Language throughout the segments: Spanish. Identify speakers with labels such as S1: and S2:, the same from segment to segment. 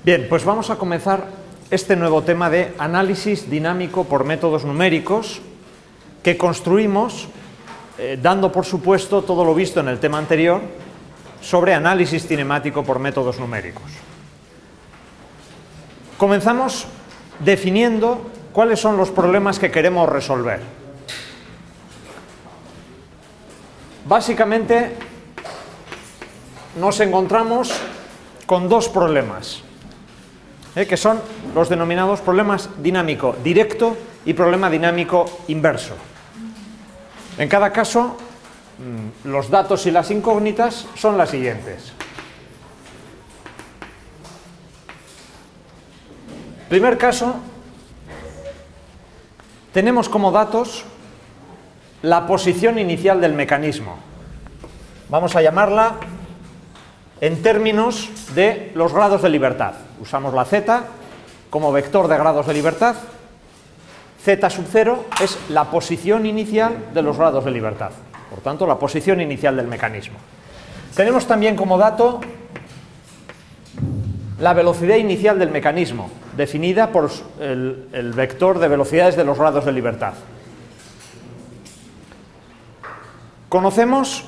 S1: Bien, pues vamos a comenzar este nuevo tema de análisis dinámico por métodos numéricos que construimos dando por supuesto todo lo visto en el tema anterior sobre análisis cinemático por métodos numéricos. Comenzamos definiendo cuáles son los problemas que queremos resolver. Básicamente nos encontramos con dos problemas, que son los denominados problemas dinámico directo y problema dinámico inverso. En cada caso, los datos y las incógnitas son las siguientes. Primer caso, tenemos como datos la posición inicial del mecanismo. Vamos a llamarla en términos de los grados de libertad. Usamos la z como vector de grados de libertad. Z sub 0 es la posición inicial de los grados de libertad. Por tanto, la posición inicial del mecanismo. Tenemos también como dato la velocidad inicial del mecanismo, definida por el vector de velocidades de los grados de libertad. Conocemos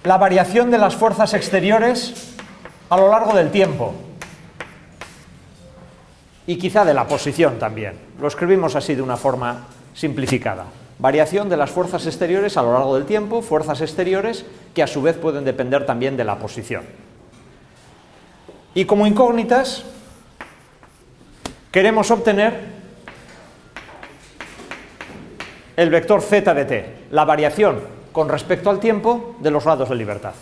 S1: la variación de las fuerzas exteriores a lo largo del tiempo y quizá de la posición también. Lo escribimos así de una forma simplificada. Variación de las fuerzas exteriores a lo largo del tiempo, fuerzas exteriores que a su vez pueden depender también de la posición. Y como incógnitas queremos obtener el vector z de t, la variación con respecto al tiempo de los grados de libertad.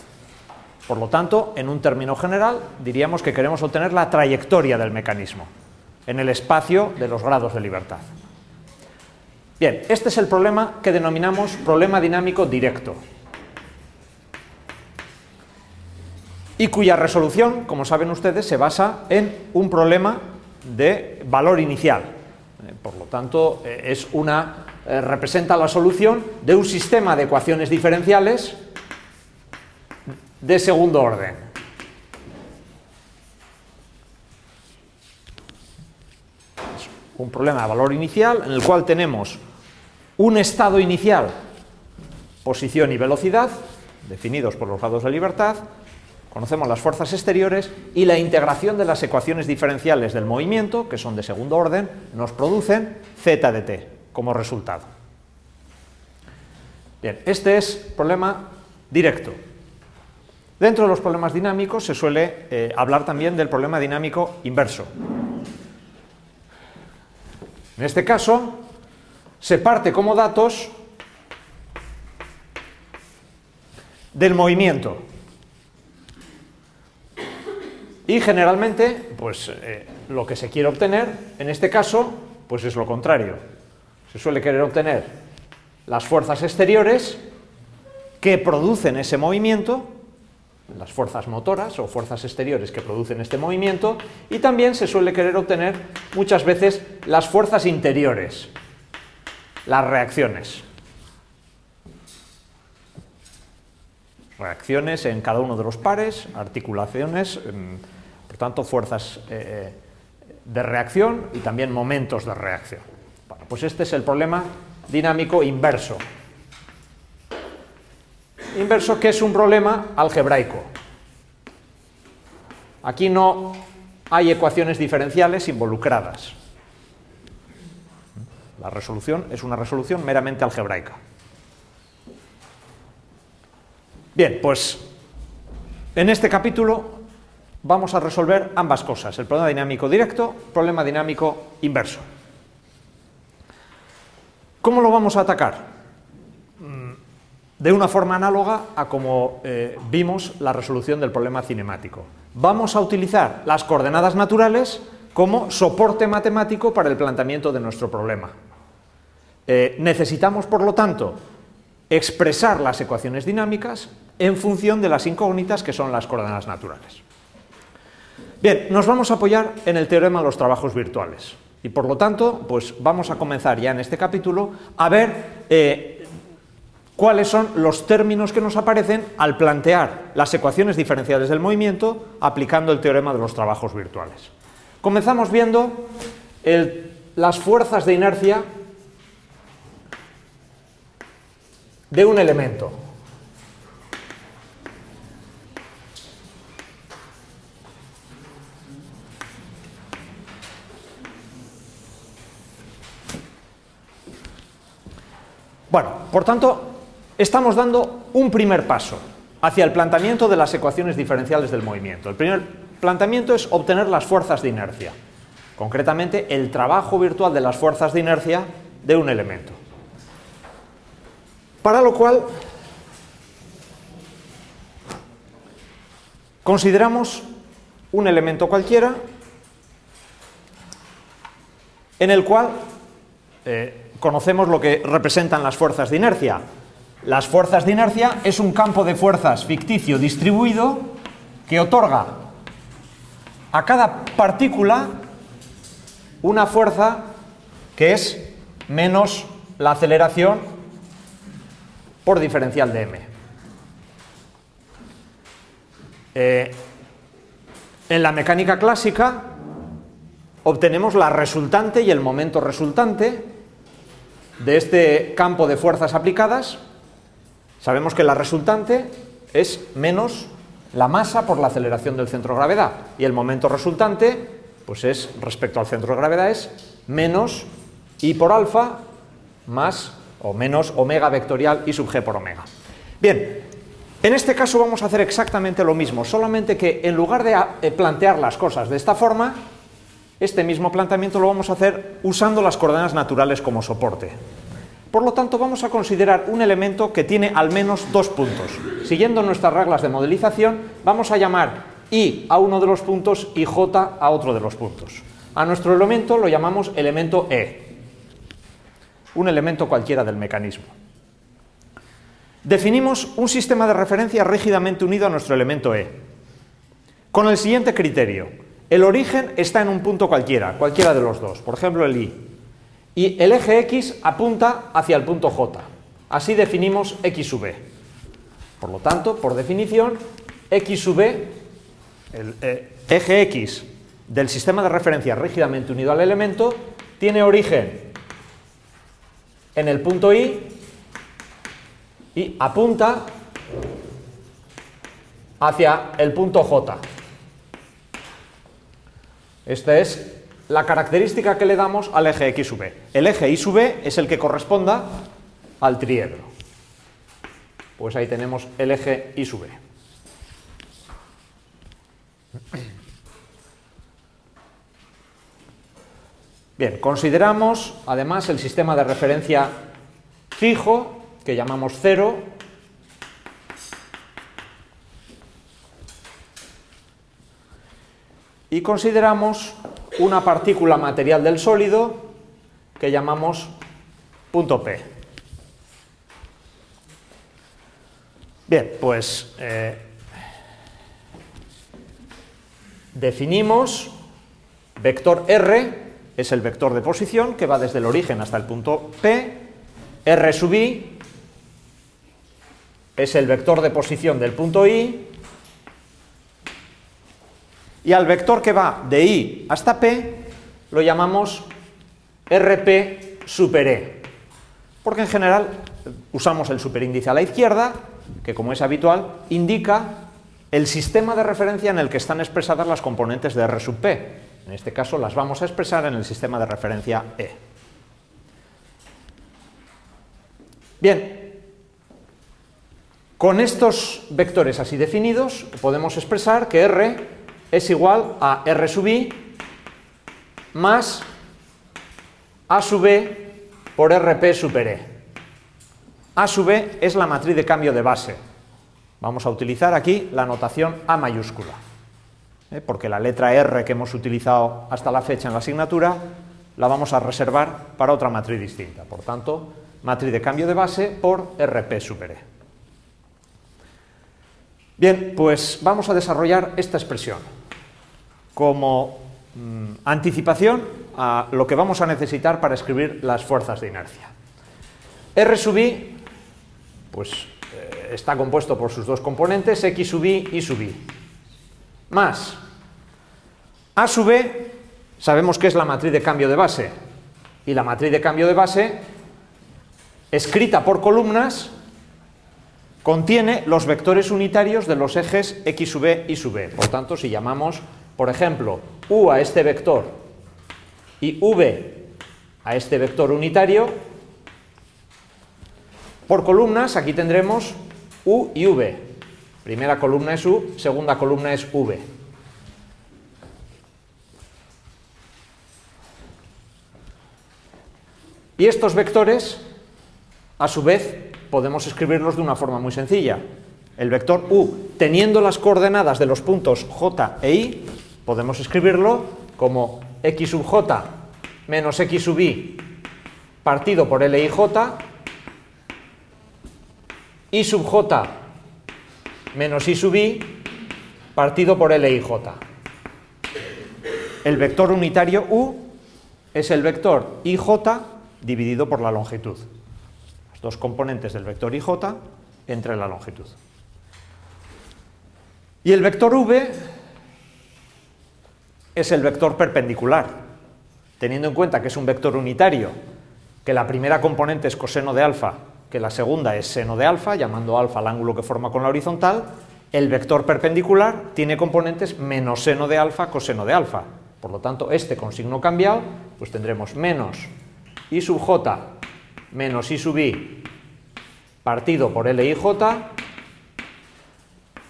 S1: Por lo tanto, en un término general, diríamos que queremos obtener la trayectoria del mecanismo en el espacio de los grados de libertad. Bien, este es el problema que denominamos problema dinámico directo y cuya resolución, como saben ustedes, se basa en un problema de valor inicial. Por lo tanto, representa la solución de un sistema de ecuaciones diferenciales de segundo orden. Un problema de valor inicial en el cual tenemos un estado inicial, posición y velocidad, definidos por los grados de libertad, conocemos las fuerzas exteriores y la integración de las ecuaciones diferenciales del movimiento, que son de segundo orden, nos producen z de t como resultado. Bien, este es problema directo. Dentro de los problemas dinámicos se suele hablar también del problema dinámico inverso. En este caso, se parte como datos del movimiento. Y generalmente, pues lo que se quiere obtener, en este caso, pues es lo contrario. Se suele querer obtener las fuerzas exteriores que producen ese movimiento, las fuerzas motoras o fuerzas exteriores que producen este movimiento, y también se suele querer obtener muchas veces las fuerzas interiores, las reacciones. Reacciones en cada uno de los pares, articulaciones, por tanto fuerzas de reacción y también momentos de reacción. Bueno, pues este es el problema dinámico inverso. Inverso, que es un problema algebraico. Aquí no hay ecuaciones diferenciales involucradas. La resolución es una resolución meramente algebraica. Bien, pues en este capítulo vamos a resolver ambas cosas, el problema dinámico directo, problema dinámico inverso. ¿Cómo lo vamos a atacar? De una forma análoga a como vimos la resolución del problema cinemático. Vamos a utilizar las coordenadas naturales como soporte matemático para el planteamiento de nuestro problema. Necesitamos, por lo tanto, expresar las ecuaciones dinámicas en función de las incógnitas que son las coordenadas naturales. Bien, nos vamos a apoyar en el teorema de los trabajos virtuales y por lo tanto, pues vamos a comenzar ya en este capítulo a ver cuáles son los términos que nos aparecen al plantear las ecuaciones diferenciales del movimiento aplicando el teorema de los trabajos virtuales. Comenzamos viendo las fuerzas de inercia de un elemento. Bueno, por tanto, estamos dando un primer paso hacia el planteamiento de las ecuaciones diferenciales del movimiento. El primer planteamiento es obtener las fuerzas de inercia, concretamente el trabajo virtual de las fuerzas de inercia de un elemento. Para lo cual, consideramos un elemento cualquiera en el cual conocemos lo que representan las fuerzas de inercia. Las fuerzas de inercia es un campo de fuerzas ficticio distribuido que otorga a cada partícula una fuerza que es menos la aceleración por diferencial de m. En la mecánica clásica obtenemos la resultante y el momento resultante de este campo de fuerzas aplicadas. Sabemos que la resultante es menos la masa por la aceleración del centro de gravedad, y el momento resultante, pues es, respecto al centro de gravedad, es menos I por alfa más o menos omega vectorial I sub g por omega. Bien, en este caso vamos a hacer exactamente lo mismo, solamente que en lugar de plantear las cosas de esta forma, este mismo planteamiento lo vamos a hacer usando las coordenadas naturales como soporte. Por lo tanto, vamos a considerar un elemento que tiene al menos dos puntos. Siguiendo nuestras reglas de modelización, vamos a llamar I a uno de los puntos y J a otro de los puntos. A nuestro elemento lo llamamos elemento E, un elemento cualquiera del mecanismo. Definimos un sistema de referencia rígidamente unido a nuestro elemento E, con el siguiente criterio. El origen está en un punto cualquiera de los dos, por ejemplo el I, y el eje X apunta hacia el punto J. Así definimos X sub E. Por lo tanto, por definición, X sub E, el eje X del sistema de referencia rígidamente unido al elemento, tiene origen en el punto I y apunta hacia el punto J. Esta es la característica que le damos al eje X sub E. El eje Y sub E es el que corresponda al triedro. Pues ahí tenemos el eje Y sub E. Bien, consideramos además el sistema de referencia fijo, que llamamos cero, y consideramos una partícula material del sólido que llamamos punto P. Bien, pues definimos vector R, es el vector de posición que va desde el origen hasta el punto P, R sub I es el vector de posición del punto I, y al vector que va de I hasta P lo llamamos RP super E, porque en general usamos el superíndice a la izquierda, que como es habitual, indica el sistema de referencia en el que están expresadas las componentes de R sub P. En este caso las vamos a expresar en el sistema de referencia E. Bien, con estos vectores así definidos podemos expresar que R es igual a R sub I más A sub E por RP super E. A sub E es la matriz de cambio de base. Vamos a utilizar aquí la notación A mayúscula, porque la letra R que hemos utilizado hasta la fecha en la asignatura la vamos a reservar para otra matriz distinta. Por tanto, matriz de cambio de base por RP super E. Bien, pues vamos a desarrollar esta expresión como anticipación a lo que vamos a necesitar para escribir las fuerzas de inercia. R sub I pues está compuesto por sus dos componentes, x sub i y sub i. Más a sub b, sabemos que es la matriz de cambio de base, y la matriz de cambio de base, escrita por columnas, contiene los vectores unitarios de los ejes x sub e y sub b. Por tanto, si llamamos, por ejemplo, u a este vector y v a este vector unitario, por columnas aquí tendremos u y v. Primera columna es u, segunda columna es v. Y estos vectores, a su vez, podemos escribirlos de una forma muy sencilla. El vector u, teniendo las coordenadas de los puntos j e i, podemos escribirlo como x sub j menos x sub i partido por l y j, y sub j menos i sub i partido por l y j. El vector unitario u es el vector ij dividido por la longitud. Los dos componentes del vector ij entre la longitud. Y el vector v es el vector perpendicular, teniendo en cuenta que es un vector unitario, que la primera componente es coseno de alfa, que la segunda es seno de alfa, llamando alfa al ángulo que forma con la horizontal. El vector perpendicular tiene componentes menos seno de alfa, coseno de alfa. Por lo tanto, este con signo cambiado, pues tendremos menos i sub j menos i sub i partido por l y j,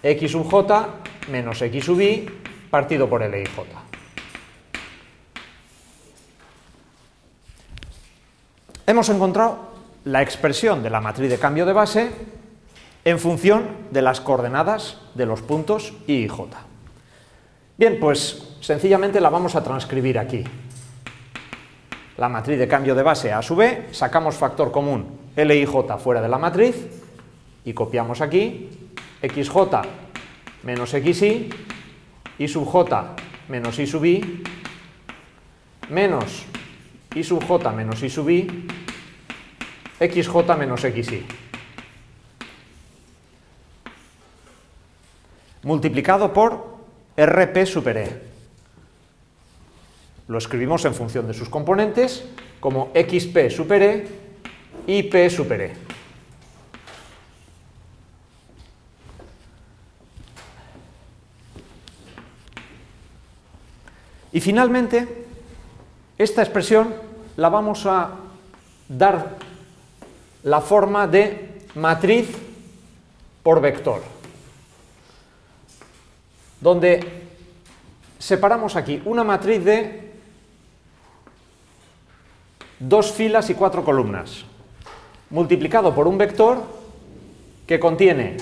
S1: x sub j menos x sub i partido por l y j. Hemos encontrado la expresión de la matriz de cambio de base en función de las coordenadas de los puntos i y j. Bien, pues sencillamente la vamos a transcribir aquí. La matriz de cambio de base a sub b, sacamos factor común l y j fuera de la matriz y copiamos aquí xj menos xi, i sub j menos i sub i, menos i sub j menos i sub i, xj menos xi. Multiplicado por rp super e. Lo escribimos en función de sus componentes como xp super e y p super e. Y finalmente, esta expresión la vamos a dar la forma de matriz por vector, donde separamos aquí una matriz de 2 filas y 4 columnas, multiplicado por un vector que contiene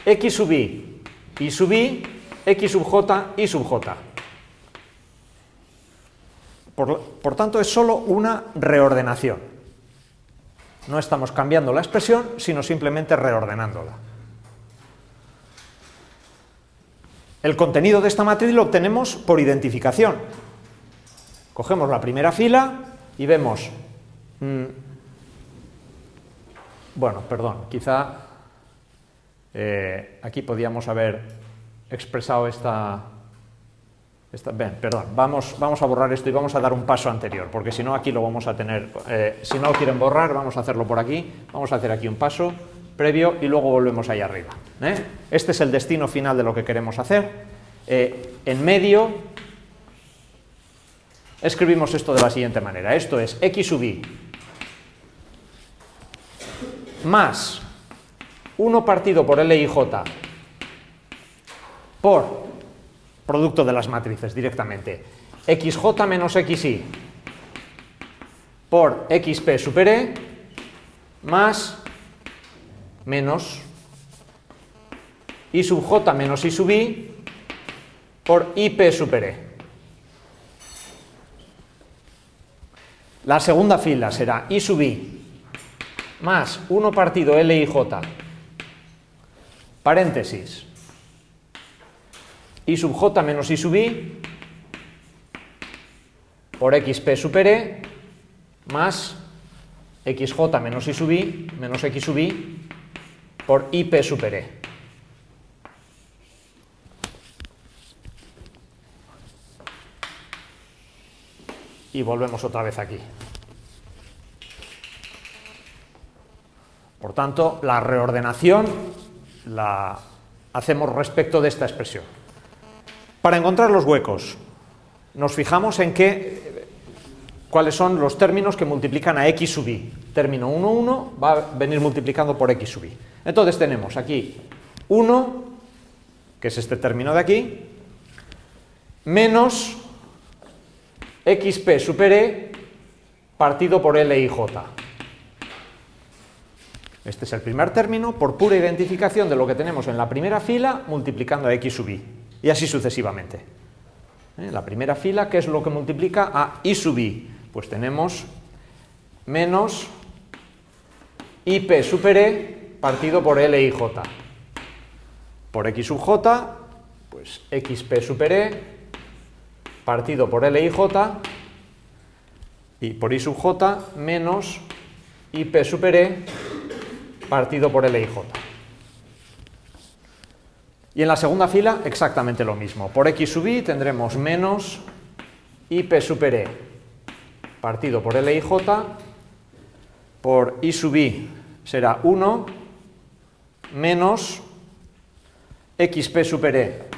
S1: x sub i, y sub i, x sub j, y sub j. Por tanto, es solo una reordenación. No estamos cambiando la expresión, sino simplemente reordenándola. El contenido de esta matriz lo obtenemos por identificación. Cogemos la primera fila y vemos, bueno, perdón, quizá aquí podíamos haber expresado perdón, vamos a borrar esto y vamos a dar un paso anterior, porque si no aquí lo vamos a tener, si no lo quieren borrar, vamos a hacerlo por aquí, vamos a hacer aquí un paso previo y luego volvemos ahí arriba. Este es el destino final de lo que queremos hacer. En medio escribimos esto de la siguiente manera. Esto es x sub i más 1 partido por l y j por producto de las matrices directamente, xj menos xi por xp super e más menos i sub j menos i sub i por ip super e. La segunda fila será i sub i más 1 partido l y j, paréntesis, i sub j menos i sub i por xp super e más xj menos y sub i menos x sub i por ip super e. Y volvemos otra vez aquí. Por tanto, la reordenación la hacemos respecto de esta expresión. Para encontrar los huecos, nos fijamos en cuáles son los términos que multiplican a x sub i. Término 1, 1 va a venir multiplicando por x sub i. Entonces tenemos aquí 1, que es este término de aquí, menos xp super e partido por L y J. Este es el primer término por pura identificación de lo que tenemos en la primera fila multiplicando a x sub i. Y así sucesivamente. La primera fila, ¿qué es lo que multiplica a i sub i? Pues tenemos menos ip super e partido por L y J. Por x sub j, pues xp super e partido por L y J, y por I sub J menos IP super E partido por L y J. Y en la segunda fila exactamente lo mismo. Por X sub I tendremos menos IP super E partido por L y J, por I sub I será 1 menos XP super E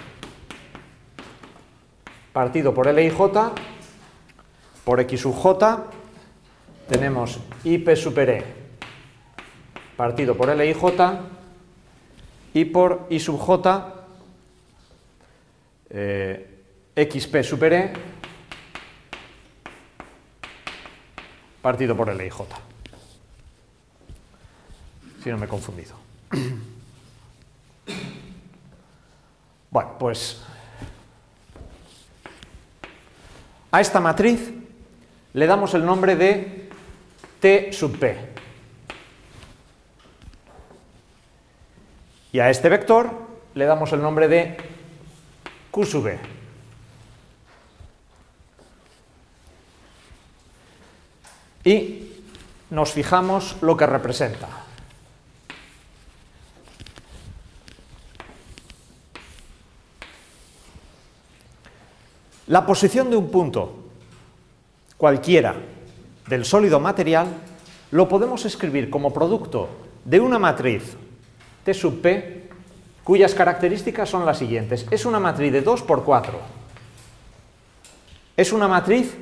S1: partido por L y J, por X sub J tenemos IP super E partido por L y J, y por I sub J XP super E partido por L y J. Si no me he confundido. Bueno, pues a esta matriz le damos el nombre de T sub P. Y a este vector le damos el nombre de Q sub E. Y nos fijamos lo que representa. La posición de un punto cualquiera del sólido material lo podemos escribir como producto de una matriz T sub P, cuyas características son las siguientes. Es una matriz de 2 por 4. Es una matriz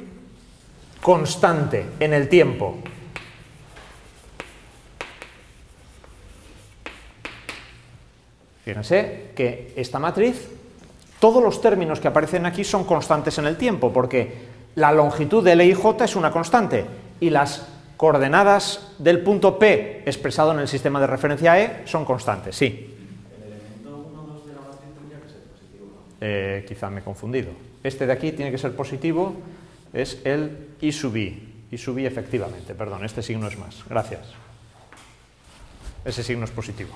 S1: constante en el tiempo. Fíjense que esta matriz, todos los términos que aparecen aquí son constantes en el tiempo, porque la longitud de L y J es una constante, y las coordenadas del punto P expresado en el sistema de referencia E son constantes, sí.
S2: El elemento 1, 2 de la matriz tendría que ser positivo, ¿no?
S1: Quizá me he confundido. Este de aquí tiene que ser positivo, es el I sub I. I sub I, efectivamente, perdón, este signo es más. Gracias. Ese signo es positivo.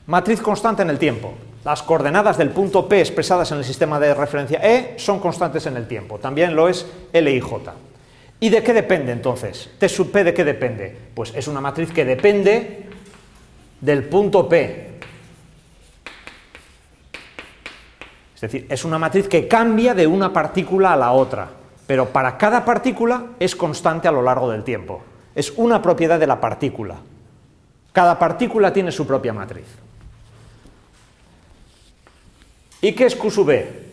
S1: Matriz constante en el tiempo. Las coordenadas del punto P expresadas en el sistema de referencia E son constantes en el tiempo. También lo es L y J. ¿Y de qué depende entonces? T sub P, ¿de qué depende? Pues es una matriz que depende del punto P. Es decir, es una matriz que cambia de una partícula a la otra, pero para cada partícula es constante a lo largo del tiempo. Es una propiedad de la partícula. Cada partícula tiene su propia matriz. ¿Y qué es Q sub E?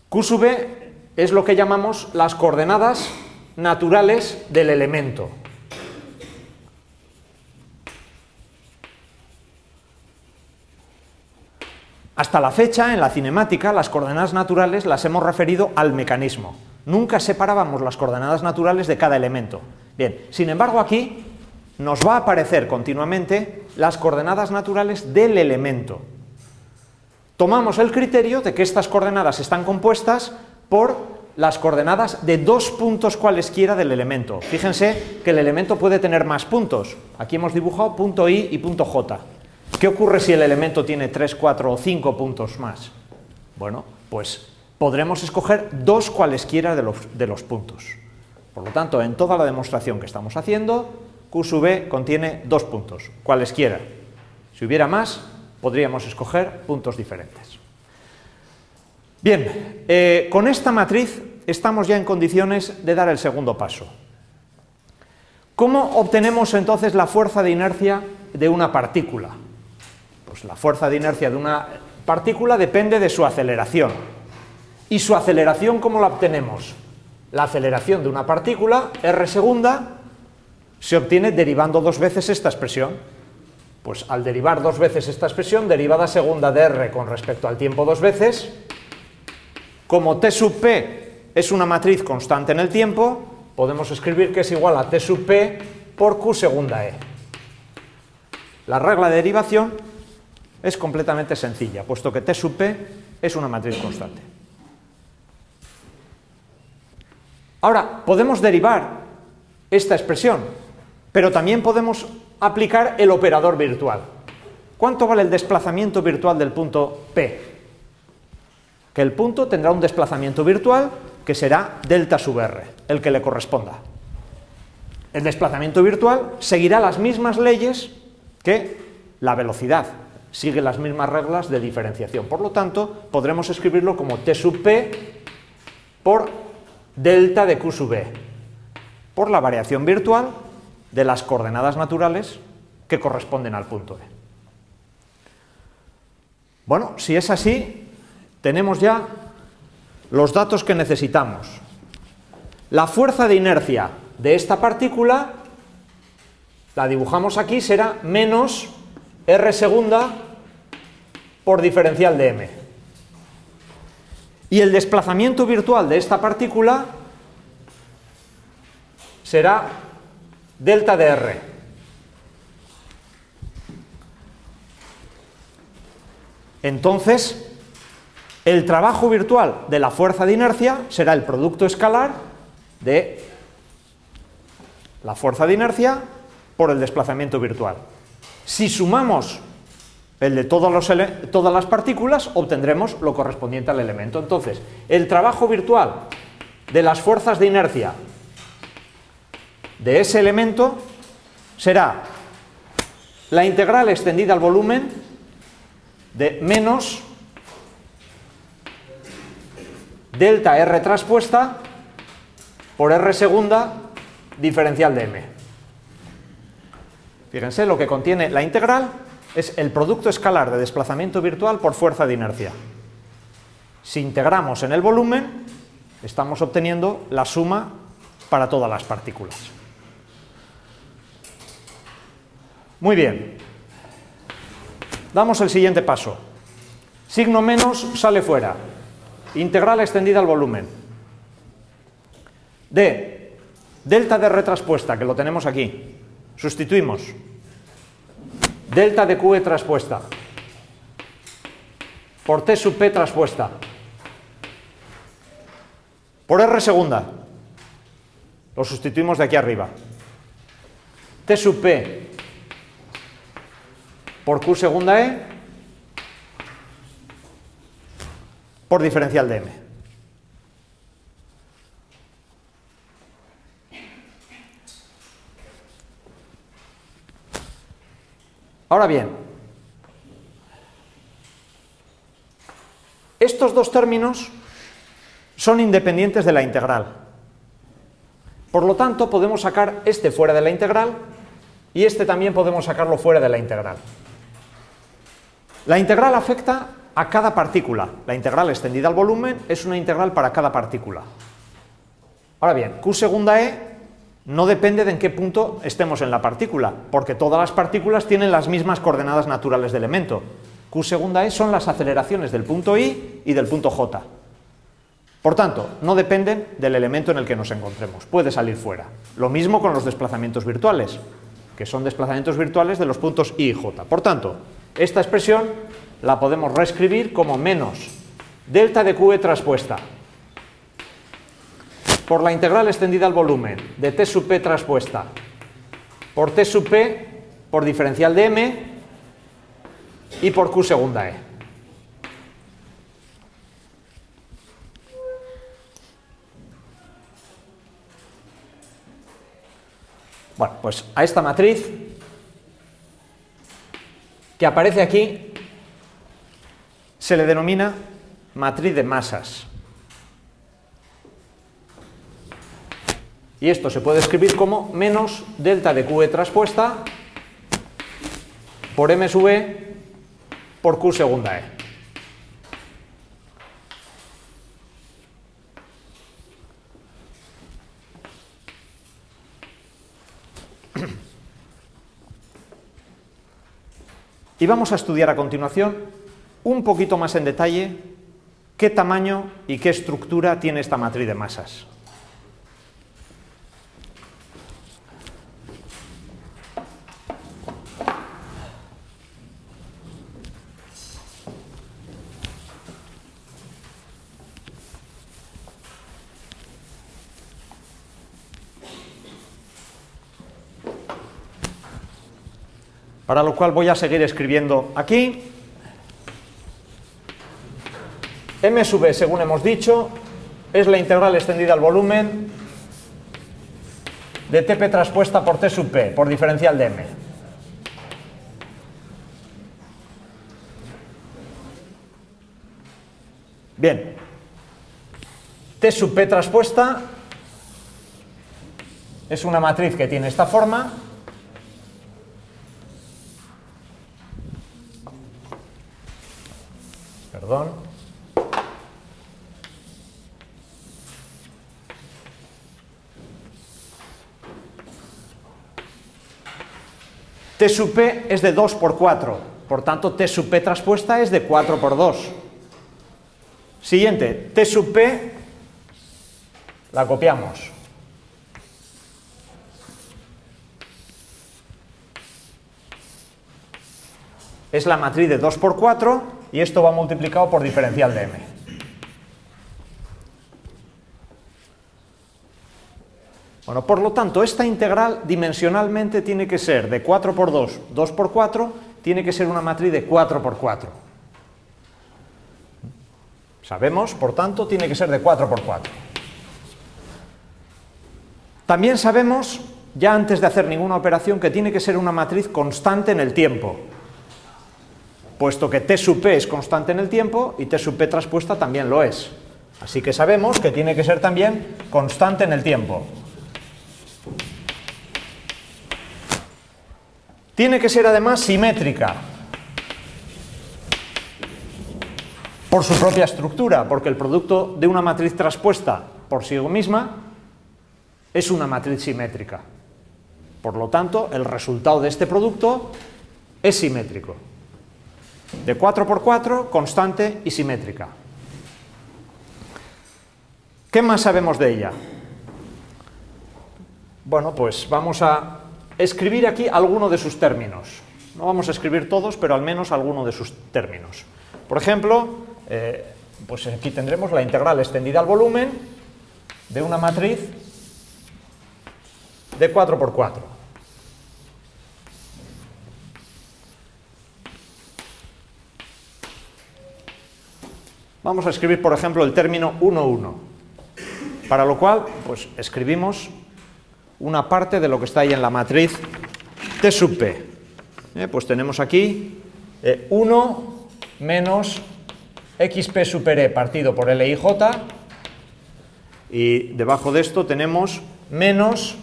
S1: Q sub E es lo que llamamos las coordenadas naturales del elemento. Hasta la fecha, en la cinemática, las coordenadas naturales las hemos referido al mecanismo. Nunca separábamos las coordenadas naturales de cada elemento. Bien, sin embargo, aquí nos va a aparecer continuamente las coordenadas naturales del elemento. Tomamos el criterio de que estas coordenadas están compuestas por las coordenadas de dos puntos cualesquiera del elemento. Fíjense que el elemento puede tener más puntos. Aquí hemos dibujado punto I y punto J. ¿Qué ocurre si el elemento tiene 3, 4 o 5 puntos más? Bueno, pues podremos escoger dos cualesquiera de los puntos. Por lo tanto, en toda la demostración que estamos haciendo, Q sub e contiene dos puntos, cualesquiera. Si hubiera más, podríamos escoger puntos diferentes. Bien, con esta matriz estamos ya en condiciones de dar el segundo paso. ¿Cómo obtenemos entonces la fuerza de inercia de una partícula? Pues la fuerza de inercia de una partícula depende de su aceleración. ¿Y su aceleración cómo la obtenemos? La aceleración de una partícula, r segunda, se obtiene derivando dos veces esta expresión. Pues al derivar dos veces esta expresión, derivada segunda de r con respecto al tiempo dos veces, como t sub p es una matriz constante en el tiempo, podemos escribir que es igual a t sub p por q segunda e. La regla de derivación es completamente sencilla, puesto que t sub p es una matriz constante. Ahora, podemos derivar esta expresión, pero también podemos aplicar el operador virtual. ¿Cuánto vale el desplazamiento virtual del punto P? Que el punto tendrá un desplazamiento virtual que será delta sub r, el que le corresponda. El desplazamiento virtual seguirá las mismas leyes que la velocidad, sigue las mismas reglas de diferenciación. Por lo tanto, podremos escribirlo como t sub p por delta de q sub e, por la variación virtual de las coordenadas naturales que corresponden al punto E. Bueno, si es así, tenemos ya los datos que necesitamos. La fuerza de inercia de esta partícula, la dibujamos aquí, será menos r segunda por diferencial de m. Y el desplazamiento virtual de esta partícula será delta de r. Entonces, el trabajo virtual de la fuerza de inercia será el producto escalar de la fuerza de inercia por el desplazamiento virtual. Si sumamos el de todas las partículas, obtendremos lo correspondiente al elemento. Entonces, el trabajo virtual de las fuerzas de inercia de ese elemento será la integral extendida al volumen de menos delta r traspuesta por r segunda diferencial de m. Fíjense, lo que contiene la integral es el producto escalar de desplazamiento virtual por fuerza de inercia. Si integramos en el volumen, estamos obteniendo la suma para todas las partículas. Muy bien. Damos el siguiente paso. Signo menos sale fuera. Integral extendida al volumen. De delta de r traspuesta, que lo tenemos aquí. Sustituimos. Delta de QE traspuesta por T sub P traspuesta por R segunda. Lo sustituimos de aquí arriba. T sub P por Q segunda E por diferencial de M. Ahora bien, estos dos términos son independientes de la integral. Por lo tanto, podemos sacar este fuera de la integral y este también podemos sacarlo fuera de la integral. La integral afecta a cada partícula. La integral extendida al volumen es una integral para cada partícula. Ahora bien, Q segunda E no depende de en qué punto estemos en la partícula, porque todas las partículas tienen las mismas coordenadas naturales del elemento. Q segunda E son las aceleraciones del punto I y del punto J. Por tanto, no dependen del elemento en el que nos encontremos, puede salir fuera. Lo mismo con los desplazamientos virtuales, que son desplazamientos virtuales de los puntos I y J. Por tanto, esta expresión la podemos reescribir como menos delta de QE traspuesta por la integral extendida al volumen de T sub P traspuesta por T sub P por diferencial de M y por Q segunda E. Bueno, pues a esta matriz que aparece aquí se le denomina matriz de masas. Y esto se puede escribir como menos delta de QE traspuesta por M sub E por Q segunda E. Y vamos a estudiar a continuación un poquito más en detalle qué tamaño y qué estructura tiene esta matriz de masas. Para lo cual voy a seguir escribiendo aquí. M sub E, según hemos dicho, es la integral extendida al volumen de Tp traspuesta por T sub P, por diferencial de M. Bien. T sub P traspuesta es una matriz que tiene esta forma. Perdón. T sub P es de 2 por 4, por tanto T sub P traspuesta es de 4 por 2. Siguiente, T sub P la copiamos. Es la matriz de 2 por 4 y esto va multiplicado por diferencial de M. Bueno, por lo tanto, esta integral dimensionalmente tiene que ser de 4 por 2, 2 por 4, tiene que ser una matriz de 4 por 4. Sabemos, por tanto, tiene que ser de 4 por 4. También sabemos, ya antes de hacer ninguna operación, que tiene que ser una matriz constante en el tiempo, puesto que T sub P es constante en el tiempo y T sub P traspuesta también lo es. Así que sabemos que tiene que ser también constante en el tiempo. Tiene que ser además simétrica por su propia estructura, porque el producto de una matriz traspuesta por sí misma es una matriz simétrica. Por lo tanto, el resultado de este producto es simétrico. De 4 por 4, constante y simétrica. ¿Qué más sabemos de ella? Bueno, pues vamos a escribir aquí alguno de sus términos. No vamos a escribir todos, pero al menos alguno de sus términos. Por ejemplo, pues aquí tendremos la integral extendida al volumen de una matriz de 4 por 4. Vamos a escribir, por ejemplo, el término 1, 1, para lo cual, pues escribimos una parte de lo que está ahí en la matriz T sub P. Pues tenemos aquí 1 menos XP super E partido por LIJ, y debajo de esto tenemos menos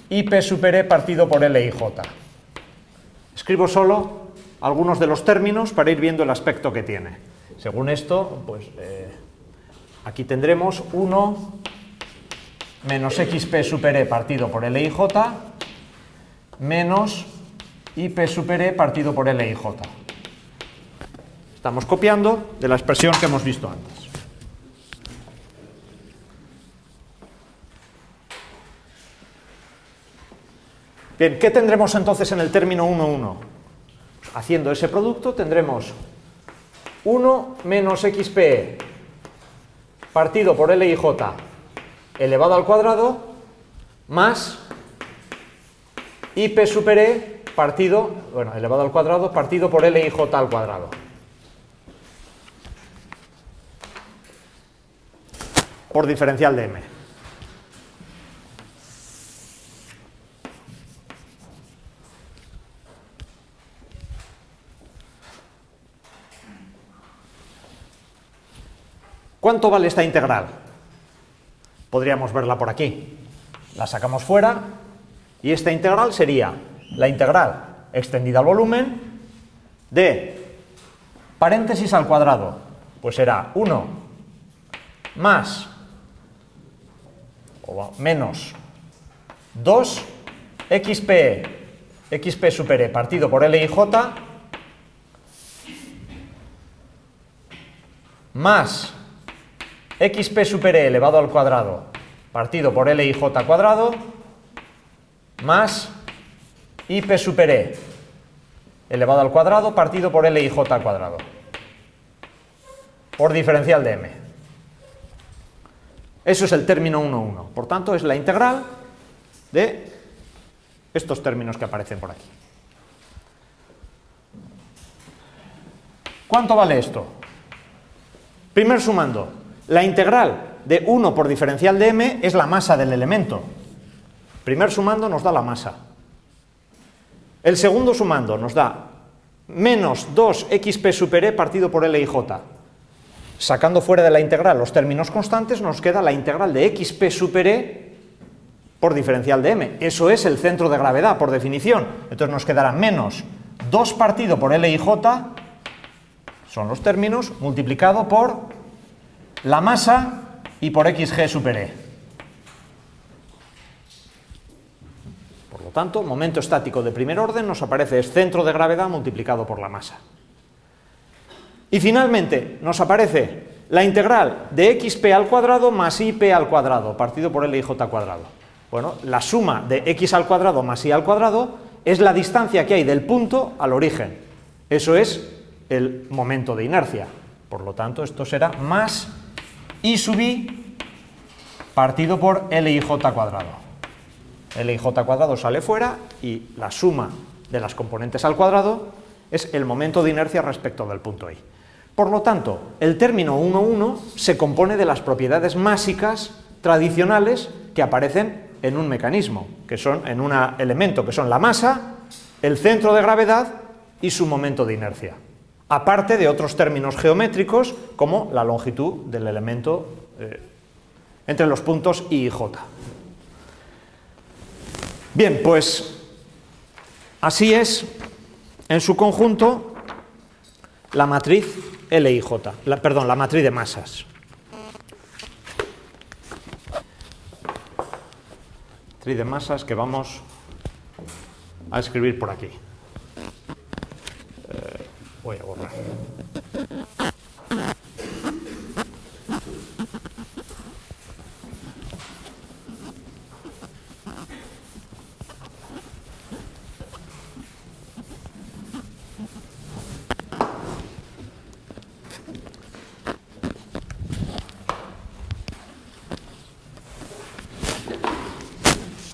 S1: IP super E partido por LIJ. Escribo solo algunos de los términos para ir viendo el aspecto que tiene. Según esto, pues aquí tendremos 1 menos XP super E partido por LIJ menos IP super E partido por LIJ. Estamos copiando de la expresión que hemos visto antes. Bien, ¿qué tendremos entonces en el término 1, 1? Haciendo ese producto tendremos 1 menos XP partido por LIJ elevado al cuadrado más IP super E partido, bueno, elevado al cuadrado partido por LIJ al cuadrado. Por diferencial de M. ¿Cuánto vale esta integral? Podríamos verla por aquí. La sacamos fuera y esta integral sería la integral extendida al volumen de paréntesis al cuadrado. Pues será 1 más o menos 2 xp super e partido por L y J más xp super e elevado al cuadrado partido por L y J cuadrado más ip super e elevado al cuadrado partido por L y J cuadrado por diferencial de m. Eso es el término 1, 1. Por tanto, es la integral de estos términos que aparecen por aquí. ¿Cuánto vale esto? Primer sumando, la integral de 1 por diferencial de m es la masa del elemento. Primer sumando nos da la masa. El segundo sumando nos da menos 2 xp super e partido por L y J. Sacando fuera de la integral los términos constantes, nos queda la integral de xp super e por diferencial de m. Eso es el centro de gravedad, por definición. Entonces nos quedará menos 2 partido por L y J, son los términos, multiplicado por la masa y por xg super e. Por lo tanto, momento estático de primer orden nos aparece es centro de gravedad multiplicado por la masa. Y finalmente nos aparece la integral de xp al cuadrado más ip al cuadrado, partido por L y J cuadrado. Bueno, la suma de x al cuadrado más y al cuadrado es la distancia que hay del punto al origen. Eso es el momento de inercia. Por lo tanto, esto será más i sub i partido por L y J cuadrado. L y J cuadrado sale fuera y la suma de las componentes al cuadrado es el momento de inercia respecto del punto I. Por lo tanto, el término 1, 1 se compone de las propiedades másicas tradicionales que aparecen en un mecanismo, que son en un elemento, que son la masa, el centro de gravedad y su momento de inercia. Aparte de otros términos geométricos como la longitud del elemento entre los puntos I y J. Bien, pues así es en su conjunto la matriz L y J, la matriz de masas. Matriz de masas que vamos a escribir por aquí. Voy a borrar.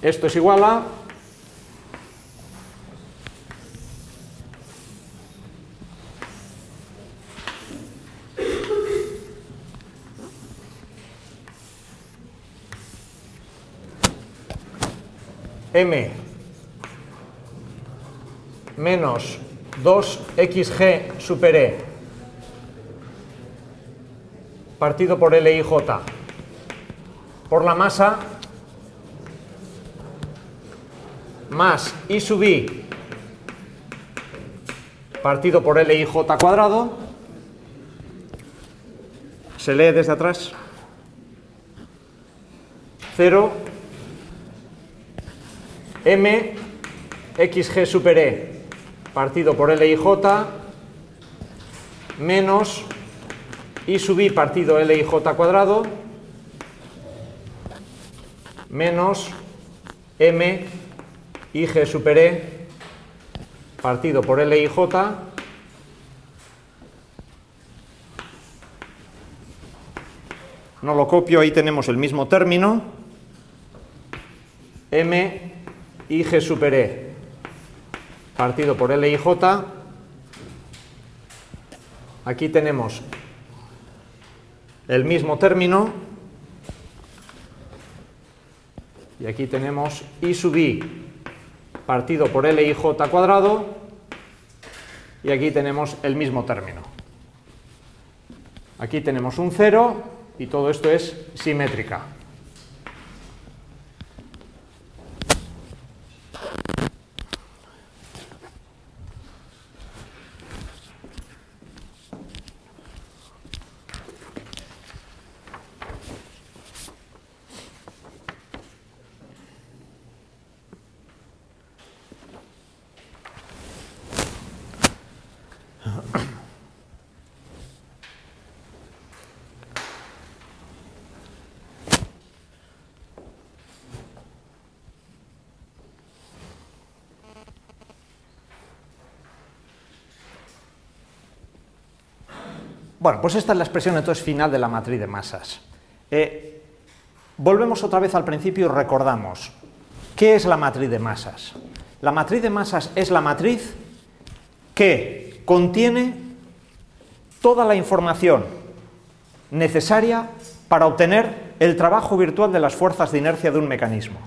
S1: Esto es igual a m menos 2xg super e partido por L y J por la masa más i sub i partido por L y J cuadrado, se lee desde atrás, 0 m xg super e partido por L y J menos i sub i partido L y J cuadrado menos m IG super E partido por L y J no lo copio, ahí tenemos el mismo término, M IG super E partido por L y J, aquí tenemos el mismo término y aquí tenemos I sub I partido por L y J cuadrado y aquí tenemos el mismo término. Aquí tenemos un 0 y todo esto es simétrica. Bueno, pues esta es la expresión entonces final de la matriz de masas. Volvemos otra vez al principio y recordamos, ¿qué es la matriz de masas? La matriz de masas es la matriz que contiene toda la información necesaria para obtener el trabajo virtual de las fuerzas de inercia de un mecanismo,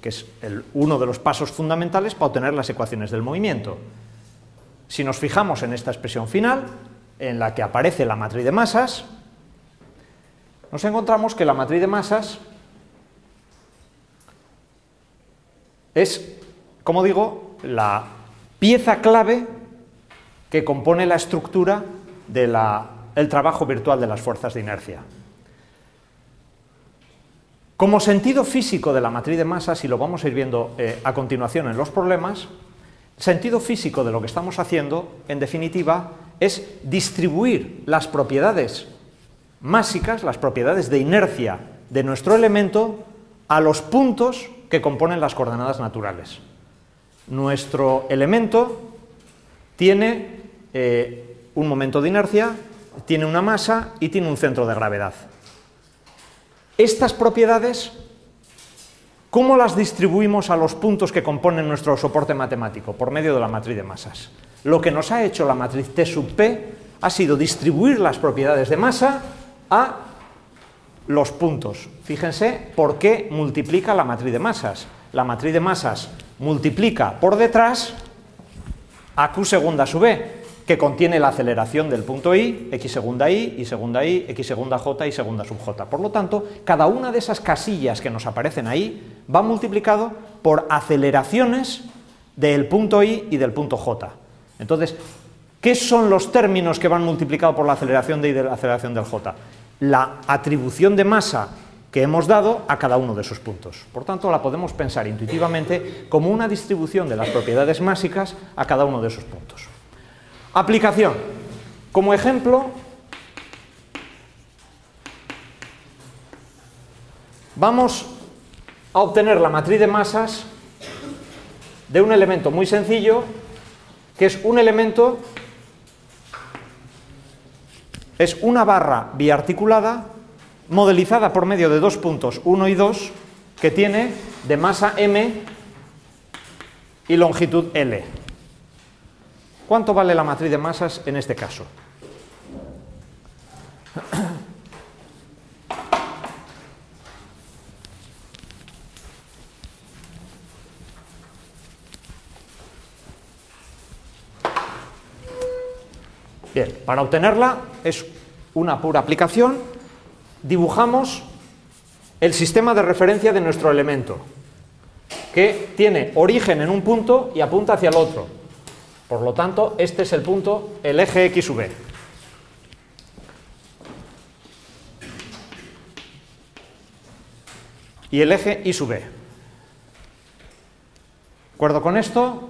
S1: que es uno de los pasos fundamentales para obtener las ecuaciones del movimiento. Si nos fijamos en esta expresión final, en la que aparece la matriz de masas, nos encontramos que la matriz de masas es, como digo, la pieza clave que compone la estructura del trabajo virtual de las fuerzas de inercia. Como sentido físico de la matriz de masas, y lo vamos a ir viendo a continuación en los problemas, el sentido físico de lo que estamos haciendo, en definitiva, es distribuir las propiedades másicas, las propiedades de inercia de nuestro elemento a los puntos que componen las coordenadas naturales. Nuestro elemento tiene un momento de inercia, tiene una masa y tiene un centro de gravedad. Estas propiedades, ¿cómo las distribuimos a los puntos que componen nuestro soporte matemático? Por medio de la matriz de masas. Lo que nos ha hecho la matriz T sub P ha sido distribuir las propiedades de masa a los puntos. Fíjense por qué multiplica la matriz de masas. La matriz de masas multiplica por detrás a Q segunda sub E, que contiene la aceleración del punto I, X segunda Y segunda Y, X segunda J y segunda sub J. Por lo tanto, cada una de esas casillas que nos aparecen ahí va multiplicado por aceleraciones del punto I y del punto J. Entonces, ¿qué son los términos que van multiplicados por la aceleración de I y de la aceleración del J? La atribución de masa que hemos dado a cada uno de esos puntos. Por tanto, la podemos pensar intuitivamente como una distribución de las propiedades másicas a cada uno de esos puntos. Aplicación. Como ejemplo, vamos a obtener la matriz de masas de un elemento muy sencillo, que es un elemento, es una barra biarticulada modelizada por medio de dos puntos 1 y 2 que tiene de masa m y longitud L. ¿Cuánto vale la matriz de masas en este caso? Bien, para obtenerla es una pura aplicación. Dibujamos el sistema de referencia de nuestro elemento, que tiene origen en un punto y apunta hacia el otro. Por lo tanto, este es el punto, el eje X sub E. Y el eje Y sub E. ¿De acuerdo con esto?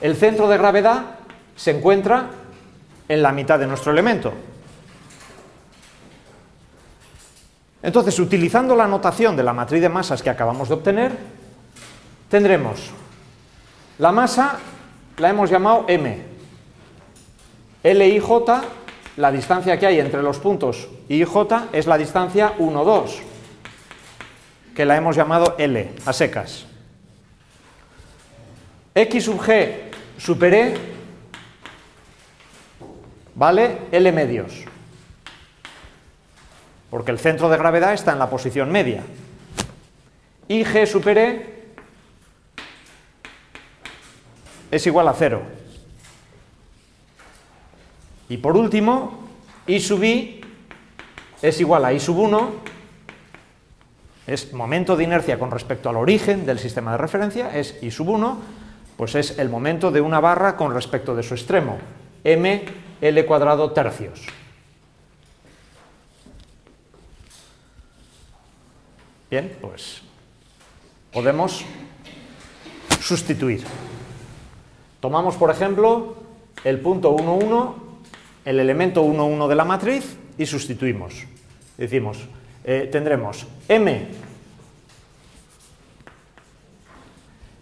S1: El centro de gravedad se encuentra en la mitad de nuestro elemento. Entonces, utilizando la notación de la matriz de masas que acabamos de obtener, tendremos la masa, la hemos llamado m. L y J, la distancia que hay entre los puntos I y J es la distancia 1, 2, que la hemos llamado L, a secas. X sub G super E vale L medios, porque el centro de gravedad está en la posición media. Y G super E es igual a 0. Y por último, I sub I es igual a I sub 1, es momento de inercia con respecto al origen del sistema de referencia, es I sub 1, pues es el momento de una barra con respecto de su extremo, mL cuadrado tercios. Bien, pues podemos sustituir. Tomamos, por ejemplo, el punto 1, 1, el elemento 1, 1 de la matriz y sustituimos. Decimos, tendremos m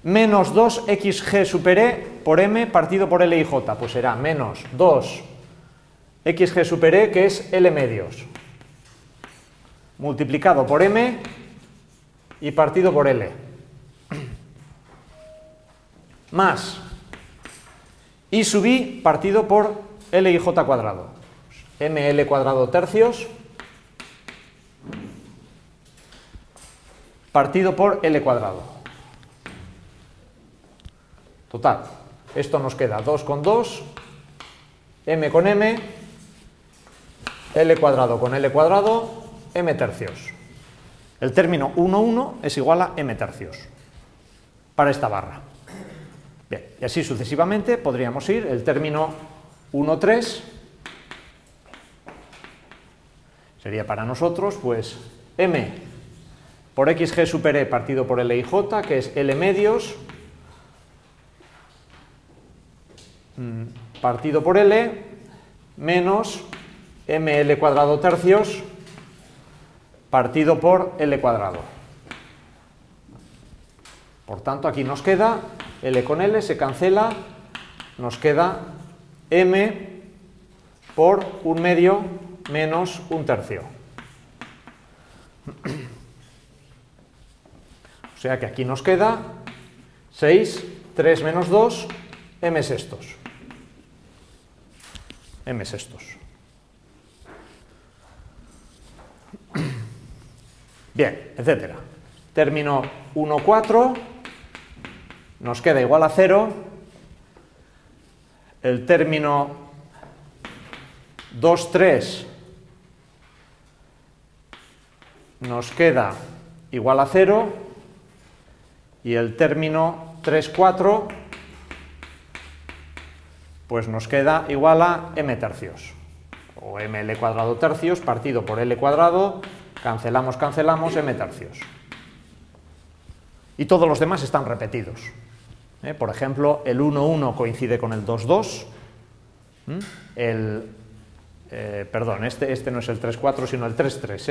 S1: menos 2xg super e por m partido por L y j, pues será menos 2xg super e, que es L medios, multiplicado por m y partido por L, más I sub I partido por L y j cuadrado, mL cuadrado tercios partido por L cuadrado. Total, esto nos queda 2 con 2, m con m, L cuadrado con L cuadrado, m tercios. El término 1, 1 es igual a m tercios para esta barra. Bien, y así sucesivamente podríamos ir. El término 1, 3 sería para nosotros, pues, m por xg super e partido por L y j, que es L medios, partido por L, menos mL cuadrado tercios, partido por L cuadrado. Por tanto, aquí nos queda, L con L se cancela, nos queda m por 1 medio menos 1 tercio. O sea que aquí nos queda 6, 3 menos 2, m sextos. M sextos. Bien, etcétera. Término 1, 4 nos queda igual a 0. El término 2, 3 nos queda igual a 0. Y el término 3, 4 pues nos queda igual a m tercios, o mL cuadrado tercios partido por L cuadrado, cancelamos, cancelamos, m tercios. Y todos los demás están repetidos. Por ejemplo, el 1, 1 coincide con el 2, 2. Perdón, este no es el 3, 4, sino el 3, 3.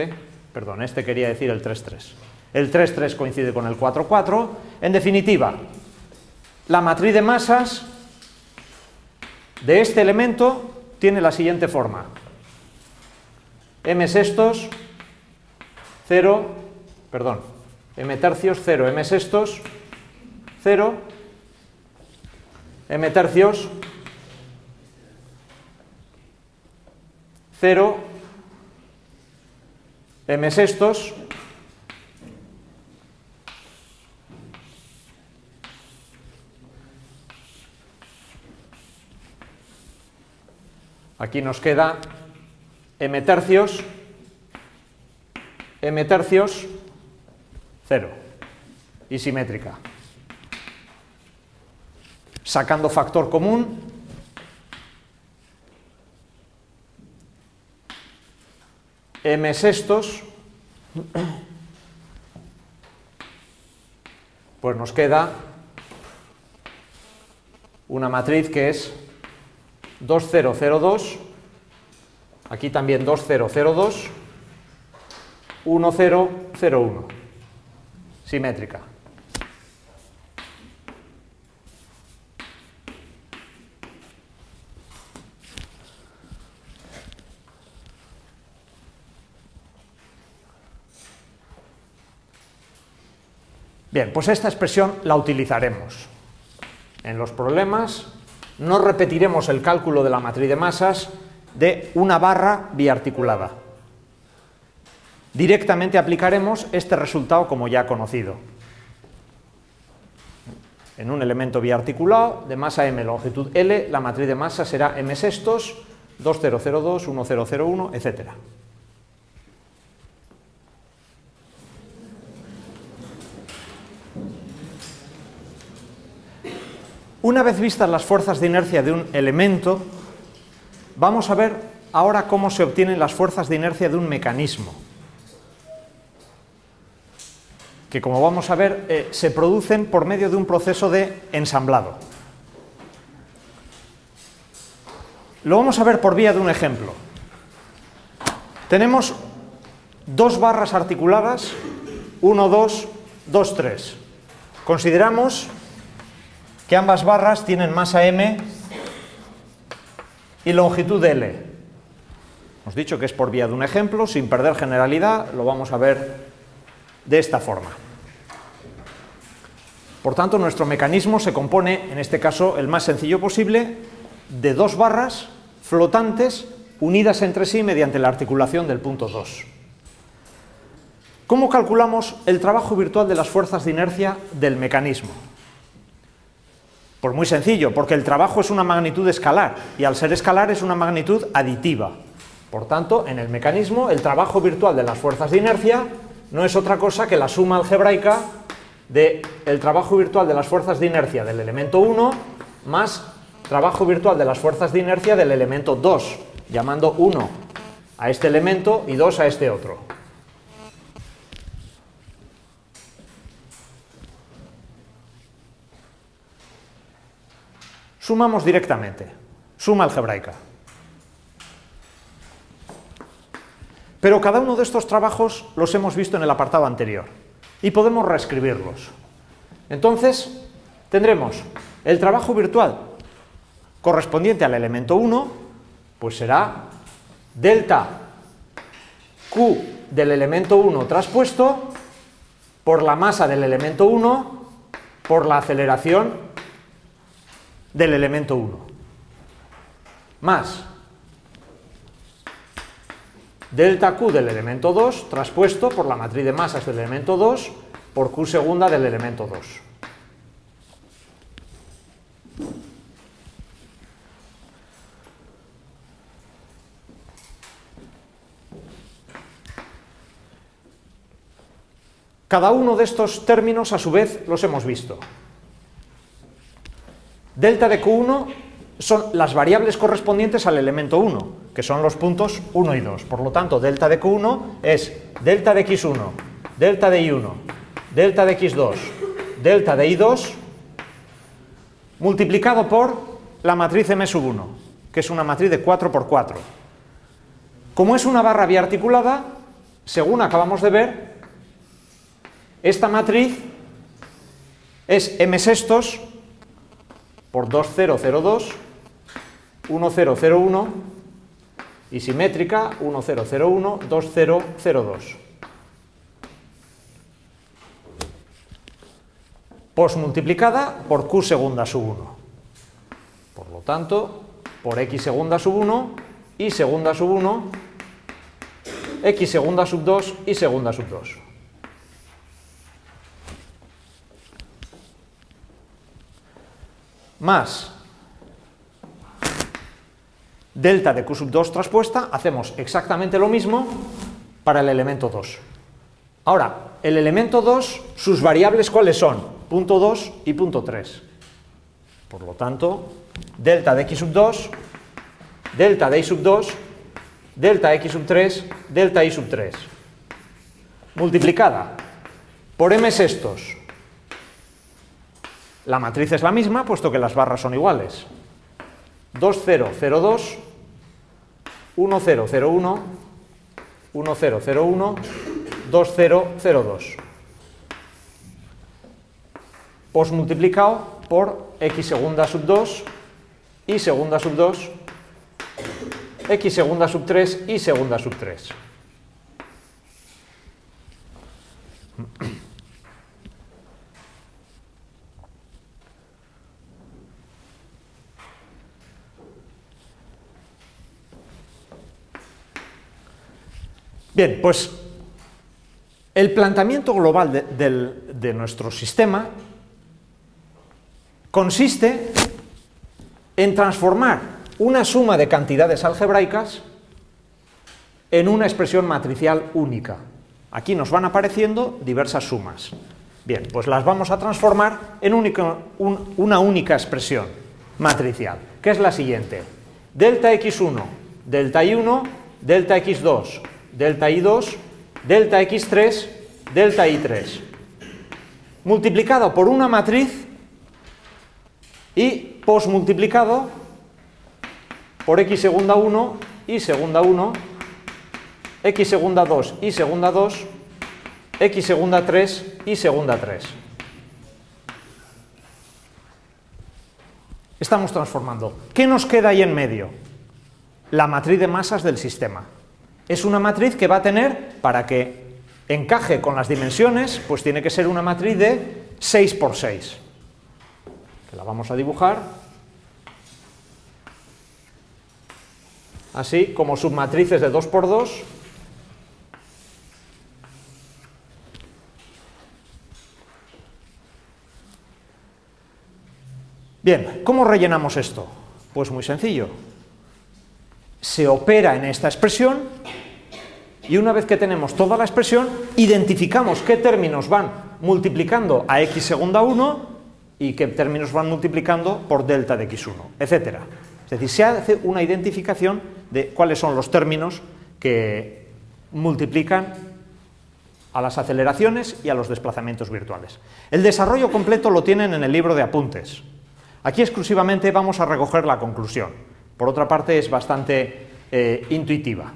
S1: Perdón, este quería decir el 3, 3. El 3, 3 coincide con el 4, 4. En definitiva, la matriz de masas de este elemento tiene la siguiente forma: m sextos, 0, perdón, m tercios, 0, m sextos, 0, m tercios, 0, m sextos, aquí nos queda m tercios, 0, y simétrica. Sacando factor común, m sextos, pues nos queda una matriz que es 2, 0, 0, 2, aquí también 2, 0, 0, 2, 1, 0, 0, 1, simétrica. Bien, pues esta expresión la utilizaremos en los problemas. No repetiremos el cálculo de la matriz de masas de una barra biarticulada. Directamente aplicaremos este resultado como ya conocido. En un elemento biarticulado de masa m, longitud L, la matriz de masa será m sextos, 2, 0, 0, 2, 1, 0, 0, 1, etc. Una vez vistas las fuerzas de inercia de un elemento, vamos a ver ahora cómo se obtienen las fuerzas de inercia de un mecanismo, que, como vamos a ver, se producen por medio de un proceso de ensamblado. Lo vamos a ver por vía de un ejemplo. Tenemos dos barras articuladas, 1, 2, 2, 3. Consideramos que ambas barras tienen masa m y longitud L. Hemos dicho que es por vía de un ejemplo, sin perder generalidad, lo vamos a ver de esta forma. Por tanto, nuestro mecanismo se compone, en este caso, el más sencillo posible, de dos barras flotantes unidas entre sí mediante la articulación del punto 2. ¿Cómo calculamos el trabajo virtual de las fuerzas de inercia del mecanismo? Pues muy sencillo, porque el trabajo es una magnitud escalar, y al ser escalar es una magnitud aditiva. Por tanto, en el mecanismo, el trabajo virtual de las fuerzas de inercia no es otra cosa que la suma algebraica del trabajo virtual de las fuerzas de inercia del elemento 1 más trabajo virtual de las fuerzas de inercia del elemento 2, llamando 1 a este elemento y 2 a este otro. Sumamos directamente, suma algebraica. Pero cada uno de estos trabajos los hemos visto en el apartado anterior y podemos reescribirlos. Entonces, tendremos el trabajo virtual correspondiente al elemento 1, pues será delta Q del elemento 1 traspuesto por la masa del elemento 1 por la aceleración del elemento 1, más delta Q del elemento 2 traspuesto por la matriz de masas del elemento 2 por Q segunda del elemento 2. Cada uno de estos términos, a su vez, los hemos visto. Delta de Q1 son las variables correspondientes al elemento 1, que son los puntos 1 y 2. Por lo tanto, delta de Q1 es delta de X1, delta de Y1, delta de X2, delta de Y2, multiplicado por la matriz M sub 1, que es una matriz de 4 por 4. Como es una barra biarticulada, según acabamos de ver, esta matriz es M sextos por 2002, 1001 y simétrica 1001, 2002. Posmultiplicada por Q segunda sub 1. Por lo tanto, por X segunda sub 1, Y segunda sub 1, X segunda sub 2 y segunda sub 2. Más delta de Q sub 2 traspuesta, hacemos exactamente lo mismo para el elemento 2. Ahora, el elemento 2, sus variables, ¿cuáles son? Punto 2 y punto 3. Por lo tanto, delta de X sub 2, delta de Y sub 2, delta X sub 3, delta Y sub 3. Multiplicada por M sextos. La matriz es la misma, puesto que las barras son iguales. 2002, 1001, 1001, 2002. Posmultiplicado por X segunda sub 2, Y segunda sub 2, X segunda sub 3 y segunda sub 3. Bien, pues el planteamiento global de nuestro sistema consiste en transformar una suma de cantidades algebraicas en una expresión matricial única. Aquí nos van apareciendo diversas sumas. Bien, pues las vamos a transformar en una única expresión matricial, que es la siguiente. Delta x1, delta y1, delta x2, delta y2, delta x3, delta y3, multiplicado por una matriz y posmultiplicado por x segunda 1 y segunda 1, x segunda 2 y segunda 2, x segunda 3 y segunda 3. Estamos transformando. ¿Qué nos queda ahí en medio? La matriz de masas del sistema. Es una matriz que va a tener, para que encaje con las dimensiones, pues tiene que ser una matriz de 6 por 6. Que la vamos a dibujar así, como submatrices de 2 por 2. Bien, ¿cómo rellenamos esto? Pues muy sencillo. Se opera en esta expresión y una vez que tenemos toda la expresión, identificamos qué términos van multiplicando a x segunda 1 y qué términos van multiplicando por delta de x1, etc. Es decir, se hace una identificación de cuáles son los términos que multiplican a las aceleraciones y a los desplazamientos virtuales. El desarrollo completo lo tienen en el libro de apuntes. Aquí exclusivamente vamos a recoger la conclusión. Por otra parte, es bastante intuitiva.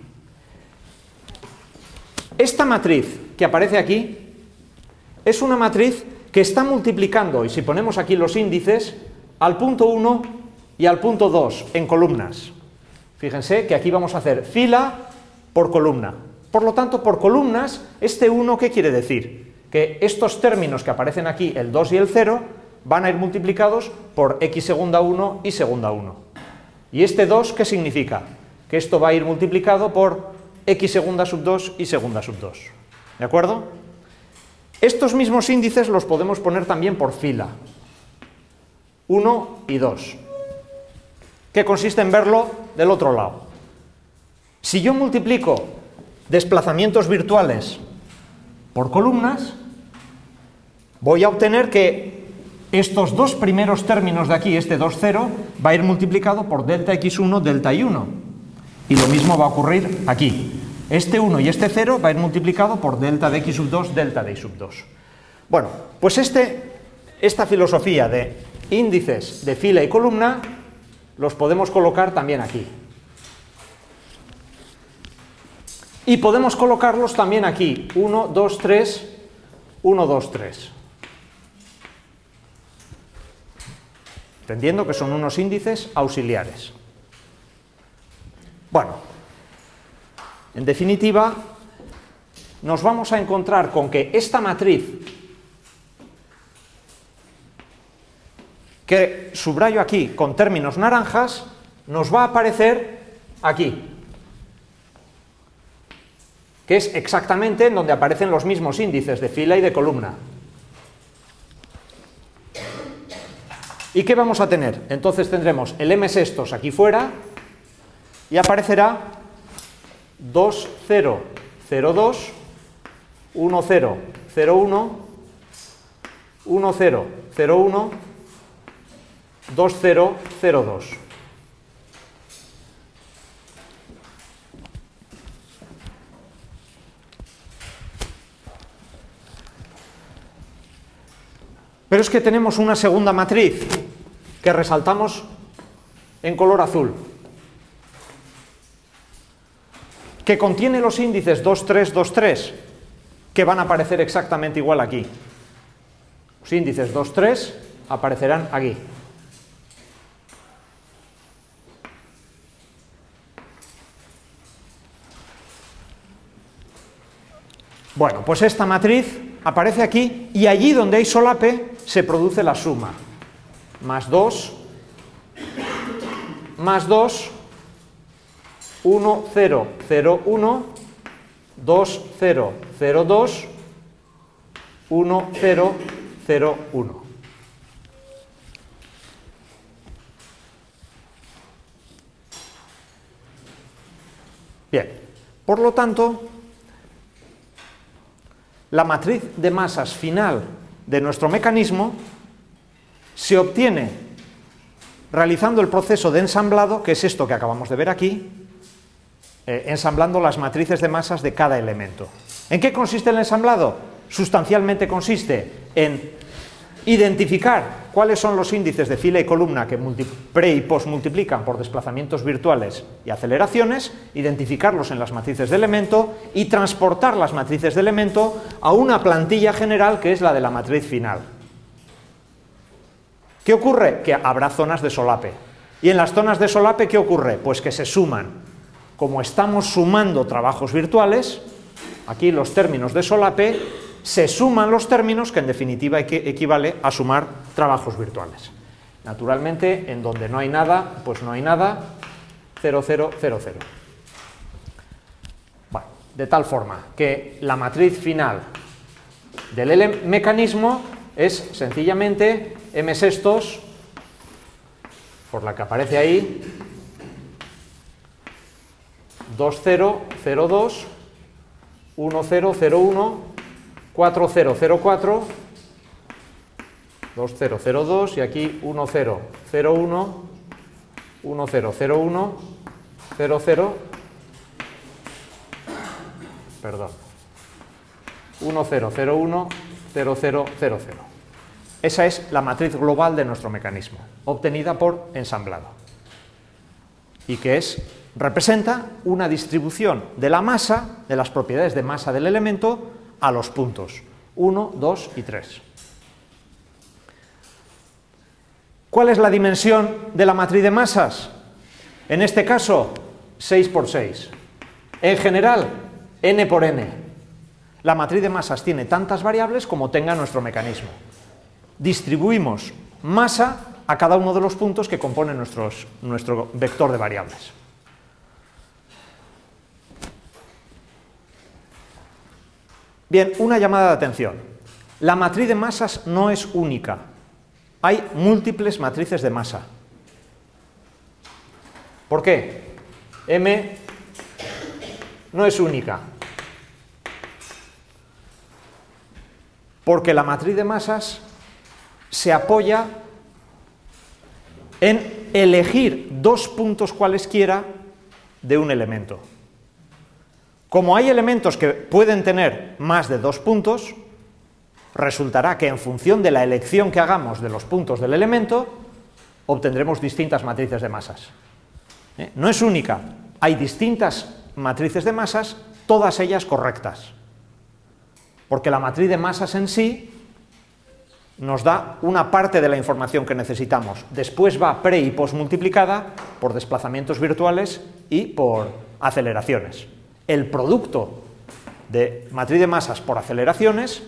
S1: Esta matriz que aparece aquí es una matriz que está multiplicando, y si ponemos aquí los índices, al punto 1 y al punto 2 en columnas. Fíjense que aquí vamos a hacer fila por columna. Por lo tanto, por columnas, este 1, ¿qué quiere decir? Que estos términos que aparecen aquí, el 2 y el 0, van a ir multiplicados por x segunda 1 y segunda 1. ¿Y este 2 qué significa? Que esto va a ir multiplicado por x segunda sub 2 y segunda sub 2. ¿De acuerdo? Estos mismos índices los podemos poner también por fila. 1 y 2. Que consiste en verlo del otro lado. Si yo multiplico desplazamientos virtuales por columnas, voy a obtener que estos dos primeros términos de aquí, este 2, 0, va a ir multiplicado por delta x1, delta y1. Y lo mismo va a ocurrir aquí. Este 1 y este 0 va a ir multiplicado por delta de x sub 2, delta de y sub 2. Bueno, pues esta filosofía de índices de fila y columna los podemos colocar también aquí. Y podemos colocarlos también aquí. 1, 2, 3, 1, 2, 3. Entendiendo que son unos índices auxiliares. Bueno, en definitiva, nos vamos a encontrar con que esta matriz, que subrayo aquí con términos naranjas, nos va a aparecer aquí, que es exactamente en donde aparecen los mismos índices de fila y de columna. ¿Y qué vamos a tener? Entonces tendremos el m sextos aquí fuera y aparecerá 2, 0, 0, 2, 1, 0, 0, 1, 1, 0, 0, 1, 2, 0, 0, 2. Pero es que tenemos una segunda matriz que resaltamos en color azul, que contiene los índices 2, 3, 2, 3, que van a aparecer exactamente igual aquí. Los índices 2, 3 aparecerán aquí. Bueno, pues esta matriz aparece aquí y allí donde hay solape se produce la suma. Más 2, 1, 0, 0, 1, 2, 0, 0, 2, 1, 0, 0, 1. Bien, por lo tanto, la matriz de masas final de nuestro mecanismo se obtiene realizando el proceso de ensamblado, que es esto que acabamos de ver aquí, ensamblando las matrices de masas de cada elemento. ¿En qué consiste el ensamblado? Sustancialmente consiste en identificar cuáles son los índices de fila y columna que pre y post multiplican por desplazamientos virtuales y aceleraciones, identificarlos en las matrices de elemento y transportar las matrices de elemento a una plantilla general que es la de la matriz final. ¿Qué ocurre? Que habrá zonas de solape. ¿Y en las zonas de solape qué ocurre? Pues que se suman. Como estamos sumando trabajos virtuales, aquí los términos de solape, se suman los términos que en definitiva equivale a sumar trabajos virtuales. Naturalmente, en donde no hay nada, pues no hay nada, 0, 0, 0, 0. Bueno, de tal forma que la matriz final del mecanismo es sencillamente m sextos, por la que aparece ahí, 2, 0, 0, 2, 1, 0, 0, 1, 4, 0, 0, 4, 2, 0, 0, 2 y aquí 1, 0, 0, 1, 1, 0, 0, 1, 0, 0, perdón, 1, 0, 0, 1, 0, 0, 0, 0. Esa es la matriz global de nuestro mecanismo, obtenida por ensamblado, y que representa una distribución de la masa, de las propiedades de masa del elemento, a los puntos 1, 2 y 3. ¿Cuál es la dimensión de la matriz de masas? En este caso, 6 por 6. En general, n por n. La matriz de masas tiene tantas variables como tenga nuestro mecanismo. Distribuimos masa a cada uno de los puntos que componen nuestro vector de variables. Bien, una llamada de atención. La matriz de masas no es única. Hay múltiples matrices de masa. ¿Por qué? M no es única. Porque la matriz de masas se apoya en elegir dos puntos cualesquiera de un elemento. Como hay elementos que pueden tener más de dos puntos, resultará que en función de la elección que hagamos de los puntos del elemento, obtendremos distintas matrices de masas. No es única, hay distintas matrices de masas, todas ellas correctas. Porque la matriz de masas en sí nos da una parte de la información que necesitamos. Después va pre y post multiplicada por desplazamientos virtuales y por aceleraciones. El producto de matriz de masas por aceleraciones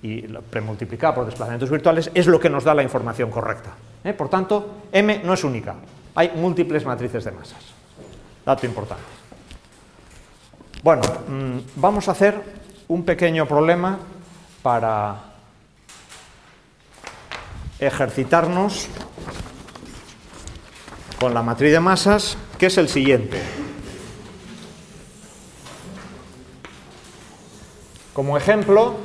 S1: y premultiplicada por desplazamientos virtuales es lo que nos da la información correcta. Por tanto, M no es única, hay múltiples matrices de masas. Dato importante. Bueno, vamos a hacer un pequeño problema para ejercitarnos con la matriz de masas, que es el siguiente. Como ejemplo,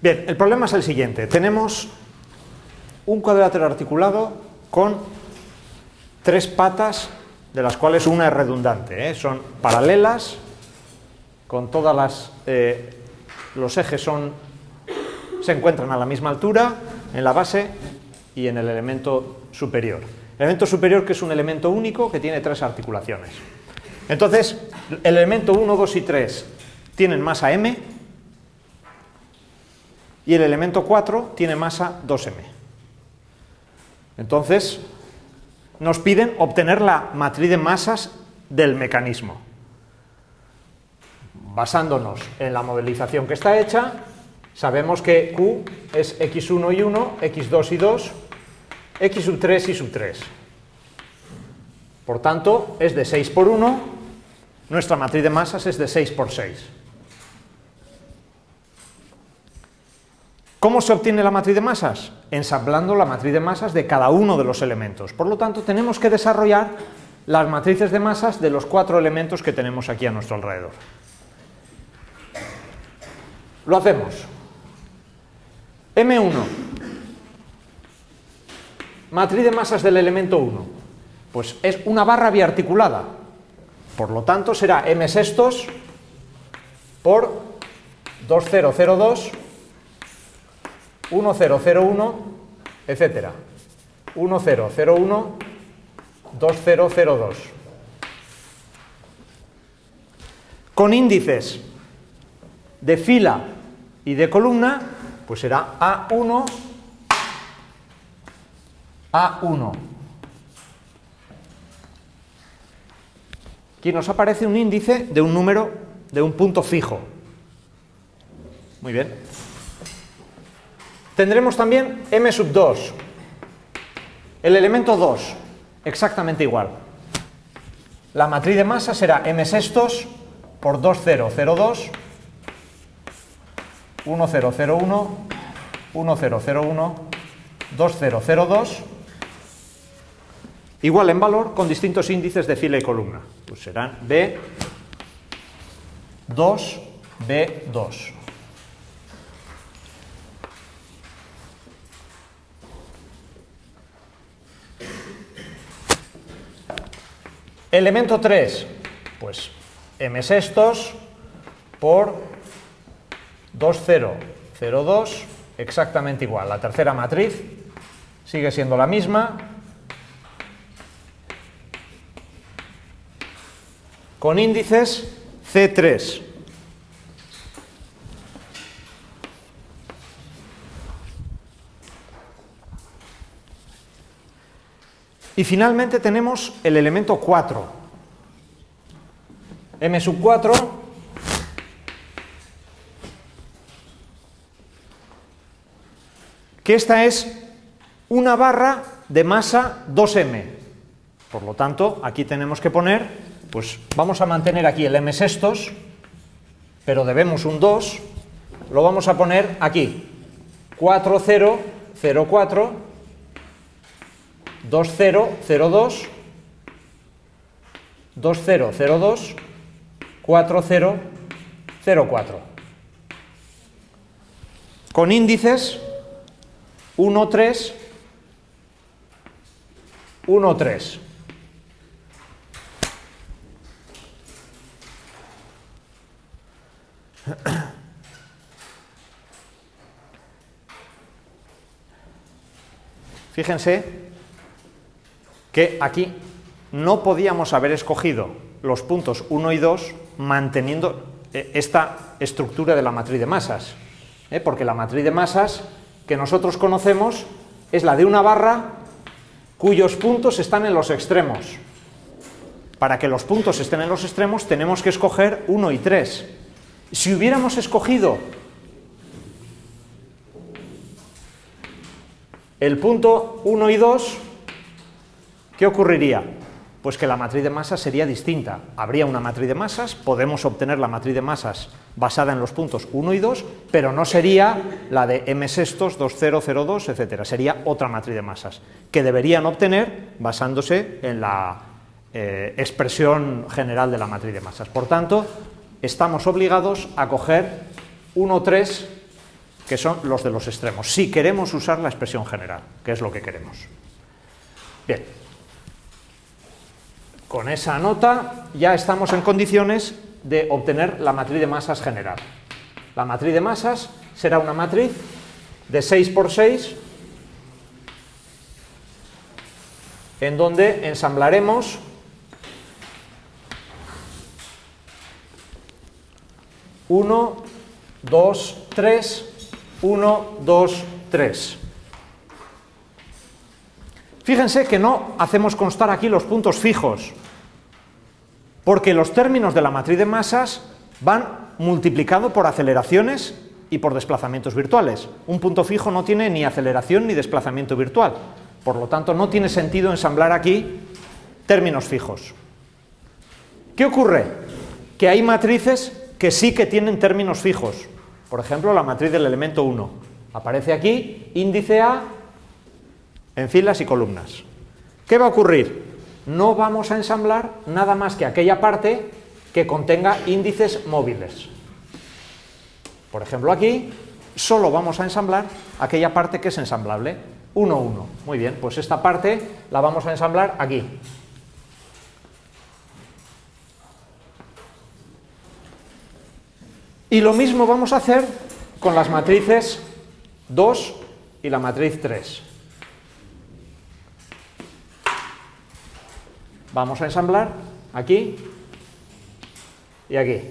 S1: Bien, el problema es el siguiente. Tenemos un cuadrilátero articulado con 3 patas, de las cuales una es redundante, ¿eh? Son paralelas, con todas los ejes se encuentran a la misma altura, en la base y en el elemento superior. El elemento superior, que es un elemento único que tiene 3 articulaciones. Entonces, el elemento 1, 2 y 3 tienen masa m y el elemento 4 tiene masa 2m. Entonces, nos piden obtener la matriz de masas del mecanismo. Basándonos en la modelización que está hecha, sabemos que Q es x1 y 1, x2 y 2, x sub 3 y sub 3. Por tanto, es de 6 por 1, nuestra matriz de masas es de 6 por 6. ¿Cómo se obtiene la matriz de masas? Ensamblando la matriz de masas de cada uno de los elementos. Por lo tanto, tenemos que desarrollar las matrices de masas de los 4 elementos que tenemos aquí a nuestro alrededor. Lo hacemos. M1. Matriz de masas del elemento 1. Pues es una barra biarticulada. Por lo tanto, será m sextos por 2002, 1001, etcétera. 1001, 2002. Con índices de fila y de columna, pues será A1, A1. Aquí nos aparece un índice de un número, de un punto fijo. Muy bien. Tendremos también m sub 2. El elemento 2, exactamente igual. La matriz de masa será m sextos por 2002, 1001, 1001, 2002, igual en valor con distintos índices de fila y columna. Pues serán B2, B2. Elemento 3, pues m sextos por 2002, exactamente igual. La tercera matriz sigue siendo la misma, con índices C3. Y finalmente tenemos el elemento 4. M sub 4 que esta es una barra de masa 2m. Por lo tanto, aquí tenemos que poner, pues vamos a mantener aquí el m sextos, pero debemos un 2, lo vamos a poner aquí, 4004, 2002, 2002, 4004. Con índices 1, 3, 1, 3. Fíjense que aquí no podíamos haber escogido los puntos 1 y 2 manteniendo esta estructura de la matriz de masas, porque la matriz de masas que nosotros conocemos es la de una barra cuyos puntos están en los extremos. Para que los puntos estén en los extremos tenemos que escoger 1 y 3. Si hubiéramos escogido el punto 1 y 2, ¿qué ocurriría? Pues que la matriz de masas sería distinta. Habría una matriz de masas, podemos obtener la matriz de masas basada en los puntos 1 y 2, pero no sería la de m sextos, 2002, etc. Sería otra matriz de masas, que deberían obtener basándose en la expresión general de la matriz de masas. Por tanto, estamos obligados a coger 1, 3, que son los de los extremos, si queremos usar la expresión general, que es lo que queremos. Bien, con esa nota ya estamos en condiciones de obtener la matriz de masas general. La matriz de masas será una matriz de 6 por 6, en donde ensamblaremos uno, 2, 3, 1, 2, 3. Fíjense que no hacemos constar aquí los puntos fijos, porque los términos de la matriz de masas van multiplicado por aceleraciones y por desplazamientos virtuales. Un punto fijo no tiene ni aceleración ni desplazamiento virtual, por lo tanto no tiene sentido ensamblar aquí términos fijos. ¿Qué ocurre? Que hay matrices que sí que tienen términos fijos. Por ejemplo, la matriz del elemento 1. Aparece aquí, índice A, en filas y columnas. ¿Qué va a ocurrir? No vamos a ensamblar nada más que aquella parte que contenga índices móviles. Por ejemplo, aquí solo vamos a ensamblar aquella parte que es ensamblable. 1, 1. Muy bien, pues esta parte la vamos a ensamblar aquí. Y lo mismo vamos a hacer con las matrices 2 y la matriz 3. Vamos a ensamblar aquí y aquí.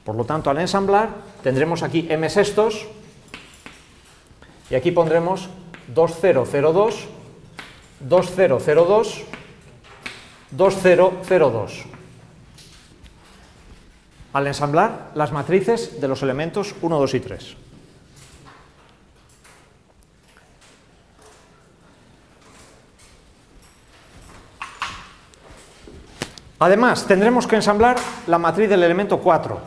S1: Por lo tanto, al ensamblar tendremos aquí m sextos y aquí pondremos 2002, 2002, 2002. Al ensamblar las matrices de los elementos 1, 2 y 3. Además, tendremos que ensamblar la matriz del elemento 4.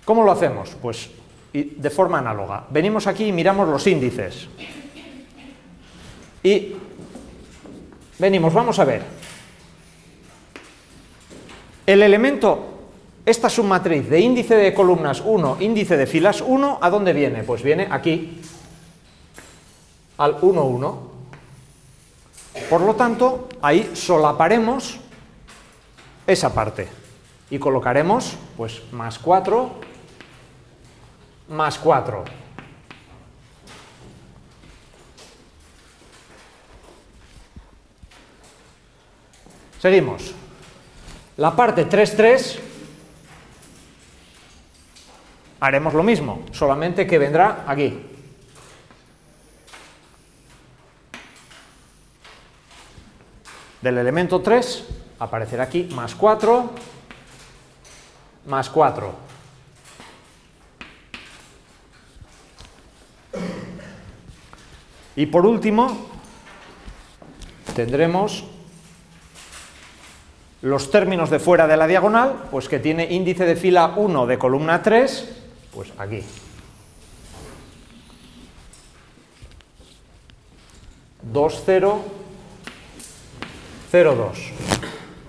S1: ¿Cómo lo hacemos? Pues de forma análoga. Venimos aquí y miramos los índices. Y venimos, vamos a ver. El elemento, esta submatriz de índice de columnas 1, índice de filas 1, ¿a dónde viene? Pues viene aquí, al 1, 1. Por lo tanto, ahí solaparemos esa parte y colocaremos, pues, más 4, más 4. Seguimos. La parte 3, 3, haremos lo mismo, solamente que vendrá aquí. Del elemento 3 aparecerá aquí más 4, más 4. Y por último, tendremos los términos de fuera de la diagonal, pues que tiene índice de fila 1 de columna 3, pues aquí. 2, 0, 0, 2.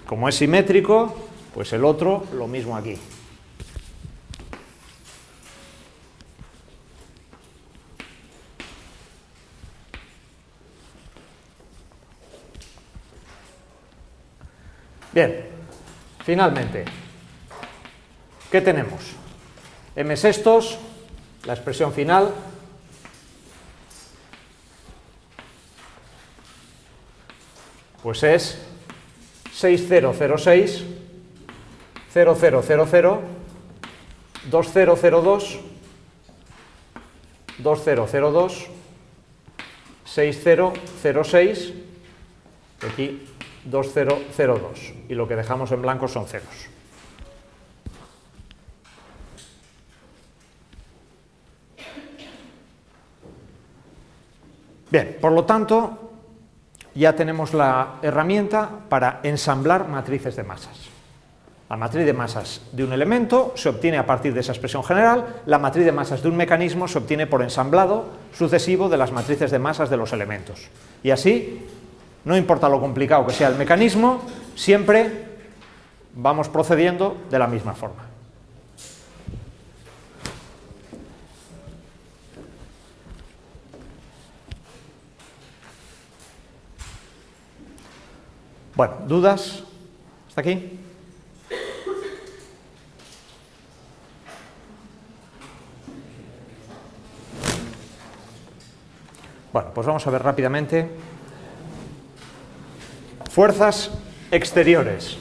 S1: Como es simétrico, pues el otro lo mismo aquí. Bien, finalmente, ¿qué tenemos? M sextos, la expresión final, pues es 6006, 0000, 2002, 2002, 6006, y aquí 2002, y lo que dejamos en blanco son ceros. Bien, por lo tanto, ya tenemos la herramienta para ensamblar matrices de masas. La matriz de masas de un elemento se obtiene a partir de esa expresión general, la matriz de masas de un mecanismo se obtiene por ensamblado sucesivo de las matrices de masas de los elementos. Y así, no importa lo complicado que sea el mecanismo, siempre vamos procediendo de la misma forma. Bueno, ¿dudas? ¿Hasta aquí? Bueno, pues vamos a ver rápidamente. Fuerzas exteriores.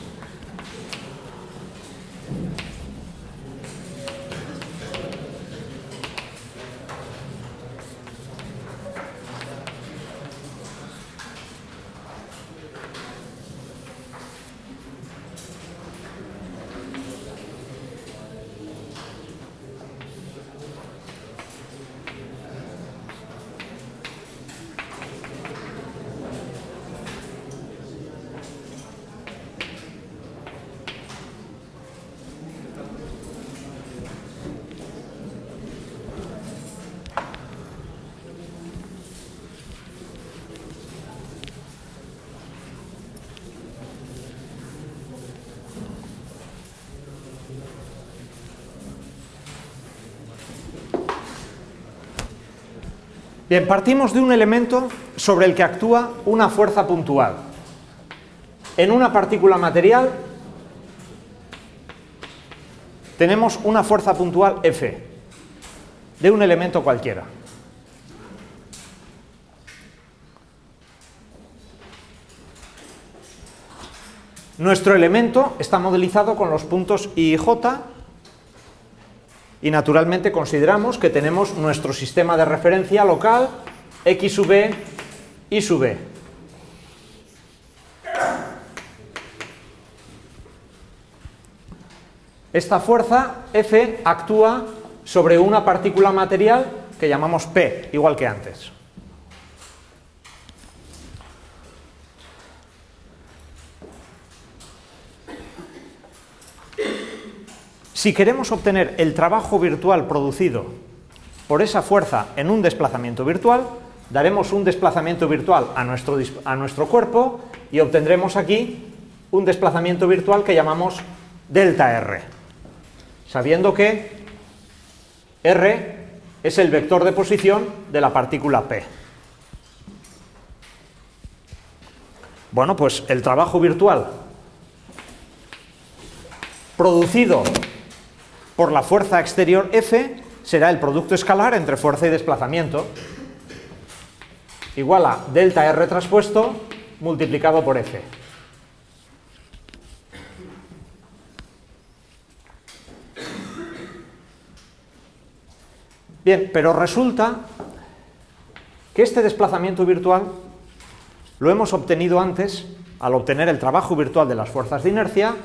S1: Bien, partimos de un elemento sobre el que actúa una fuerza puntual. En una partícula material tenemos una fuerza puntual F, de un elemento cualquiera. Nuestro elemento está modelizado con los puntos I y J, y naturalmente consideramos que tenemos nuestro sistema de referencia local X sub E, Y sub E. Esta fuerza F actúa sobre una partícula material que llamamos P, igual que antes. Si queremos obtener el trabajo virtual producido por esa fuerza en un desplazamiento virtual, daremos un desplazamiento virtual a nuestro cuerpo y obtendremos aquí un desplazamiento virtual que llamamos delta R, sabiendo que R es el vector de posición de la partícula P. Bueno, pues el trabajo virtual producido por la fuerza exterior F será el producto escalar entre fuerza y desplazamiento, igual a delta R traspuesto multiplicado por F. Bien, pero resulta que este desplazamiento virtual lo hemos obtenido antes al obtener el trabajo virtual de las fuerzas de inercia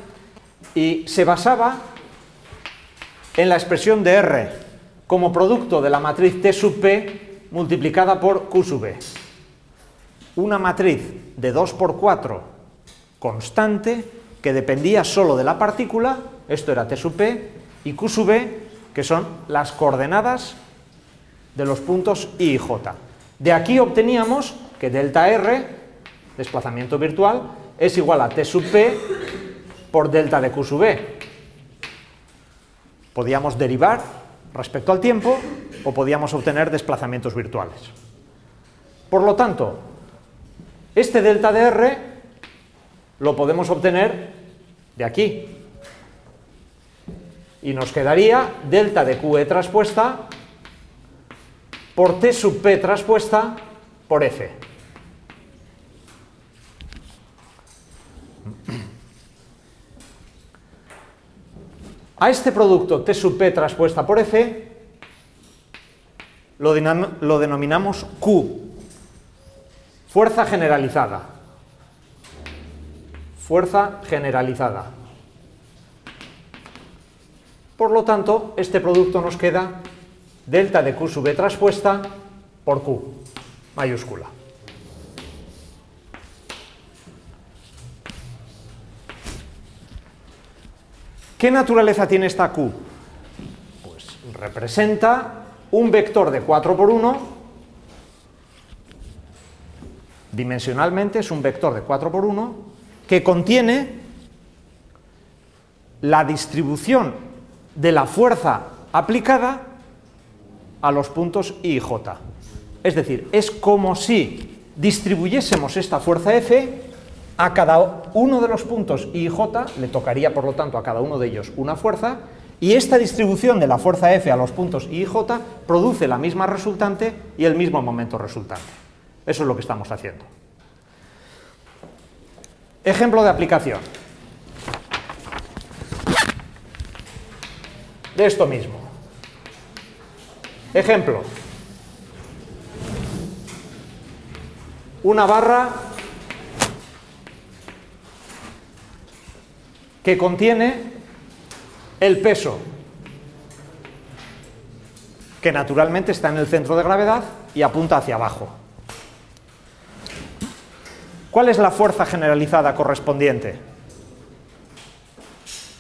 S1: y se basaba en la expresión de R como producto de la matriz T sub P multiplicada por Q sub E. Una matriz de 2 por 4 constante que dependía solo de la partícula, esto era T sub P, y Q sub E, que son las coordenadas de los puntos I y J. De aquí obteníamos que delta R, desplazamiento virtual, es igual a T sub P por delta de Q sub E. Podíamos derivar respecto al tiempo o podíamos obtener desplazamientos virtuales. Por lo tanto, este delta de R lo podemos obtener de aquí. Y nos quedaría delta de QE traspuesta por T sub P traspuesta por F. A este producto T sub P traspuesta por F lo denominamos Q, fuerza generalizada. Fuerza generalizada. Por lo tanto, este producto nos queda delta de Q sub E traspuesta por Q, mayúscula. ¿Qué naturaleza tiene esta Q? Pues representa un vector de 4 por 1, dimensionalmente es un vector de 4 por 1, que contiene la distribución de la fuerza aplicada a los puntos I y J. Es decir, es como si distribuyésemos esta fuerza F a cada uno de los puntos I y J, le tocaría por lo tanto a cada uno de ellos una fuerza, y esta distribución de la fuerza F a los puntos I y J produce la misma resultante y el mismo momento resultante. Eso es lo que estamos haciendo. Ejemplo de aplicación de esto mismo. Ejemplo: una barra que contiene el peso, que naturalmente está en el centro de gravedad y apunta hacia abajo. ¿Cuál es la fuerza generalizada correspondiente?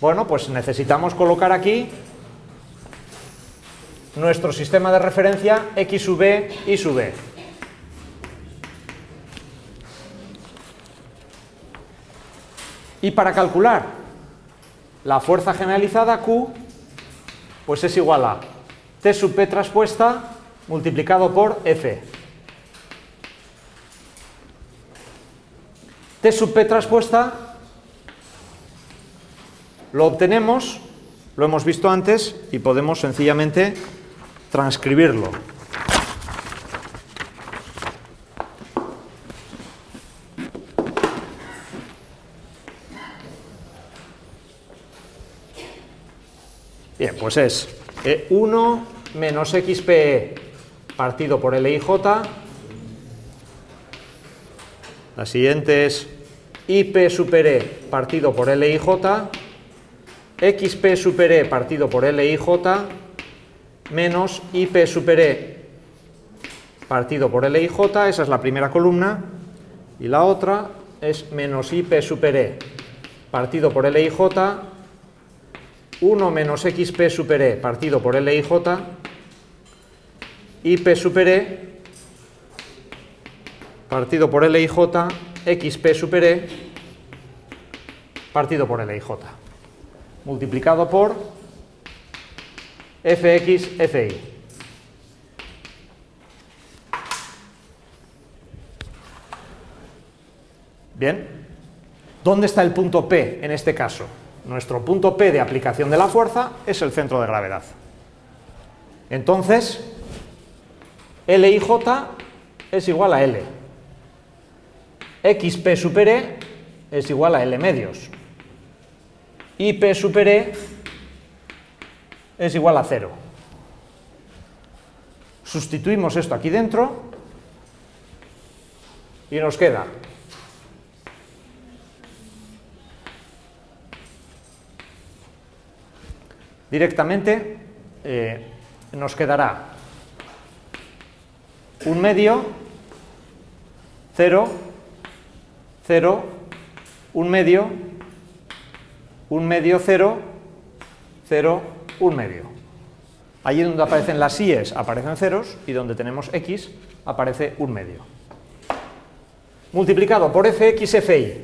S1: Bueno, pues necesitamos colocar aquí nuestro sistema de referencia X sub B, Y sub B. Y para calcular la fuerza generalizada Q, pues es igual a T sub P traspuesta multiplicado por F. T sub P traspuesta lo obtenemos, lo hemos visto antes, y podemos sencillamente transcribirlo. Bien, pues es 1 menos XPE partido por LIJ. La siguiente es IP super E partido por LIJ, XP super E partido por LIJ, menos IP super E partido por LIJ, esa es la primera columna, y la otra es menos IP super E partido por LIJ, 1 menos XP super E partido por LIJ, IP super E partido por LIJ, XP super E partido por LIJ, multiplicado por Fx, Fi. Bien, ¿dónde está el punto P en este caso? Nuestro punto P de aplicación de la fuerza es el centro de gravedad. Entonces, LIJ es igual a L. XP super E es igual a L medios. IP super E es igual a 0. Sustituimos esto aquí dentro y nos queda directamente, nos quedará 1 medio, 0, 0, 1 medio, 1 medio, 0, 0, 1 medio. Allí donde aparecen las I's aparecen ceros y donde tenemos X aparece 1 medio. Multiplicado por Fx, Fi.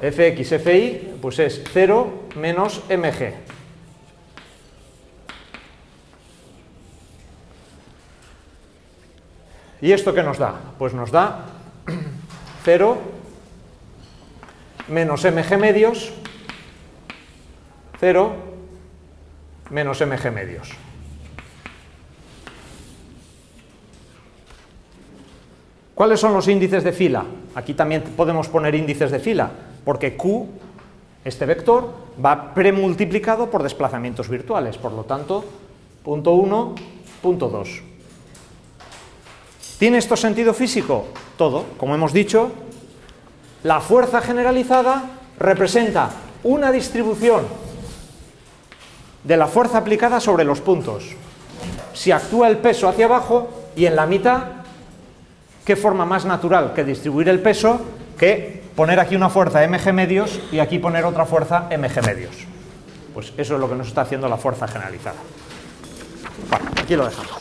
S1: Fx, Fi, pues es 0 menos mg. ¿Y esto qué nos da? Pues nos da 0 menos mg medios, 0 menos mg medios. ¿Cuáles son los índices de fila? Aquí también podemos poner índices de fila, porque Q, este vector, va premultiplicado por desplazamientos virtuales, por lo tanto, punto 1, punto 2. ¿Tiene esto sentido físico? Todo. Como hemos dicho, la fuerza generalizada representa una distribución de la fuerza aplicada sobre los puntos. Si actúa el peso hacia abajo y en la mitad, ¿qué forma más natural que distribuir el peso que poner aquí una fuerza mg medios y aquí poner otra fuerza mg medios? Pues eso es lo que nos está haciendo la fuerza generalizada. Bueno, aquí lo dejamos.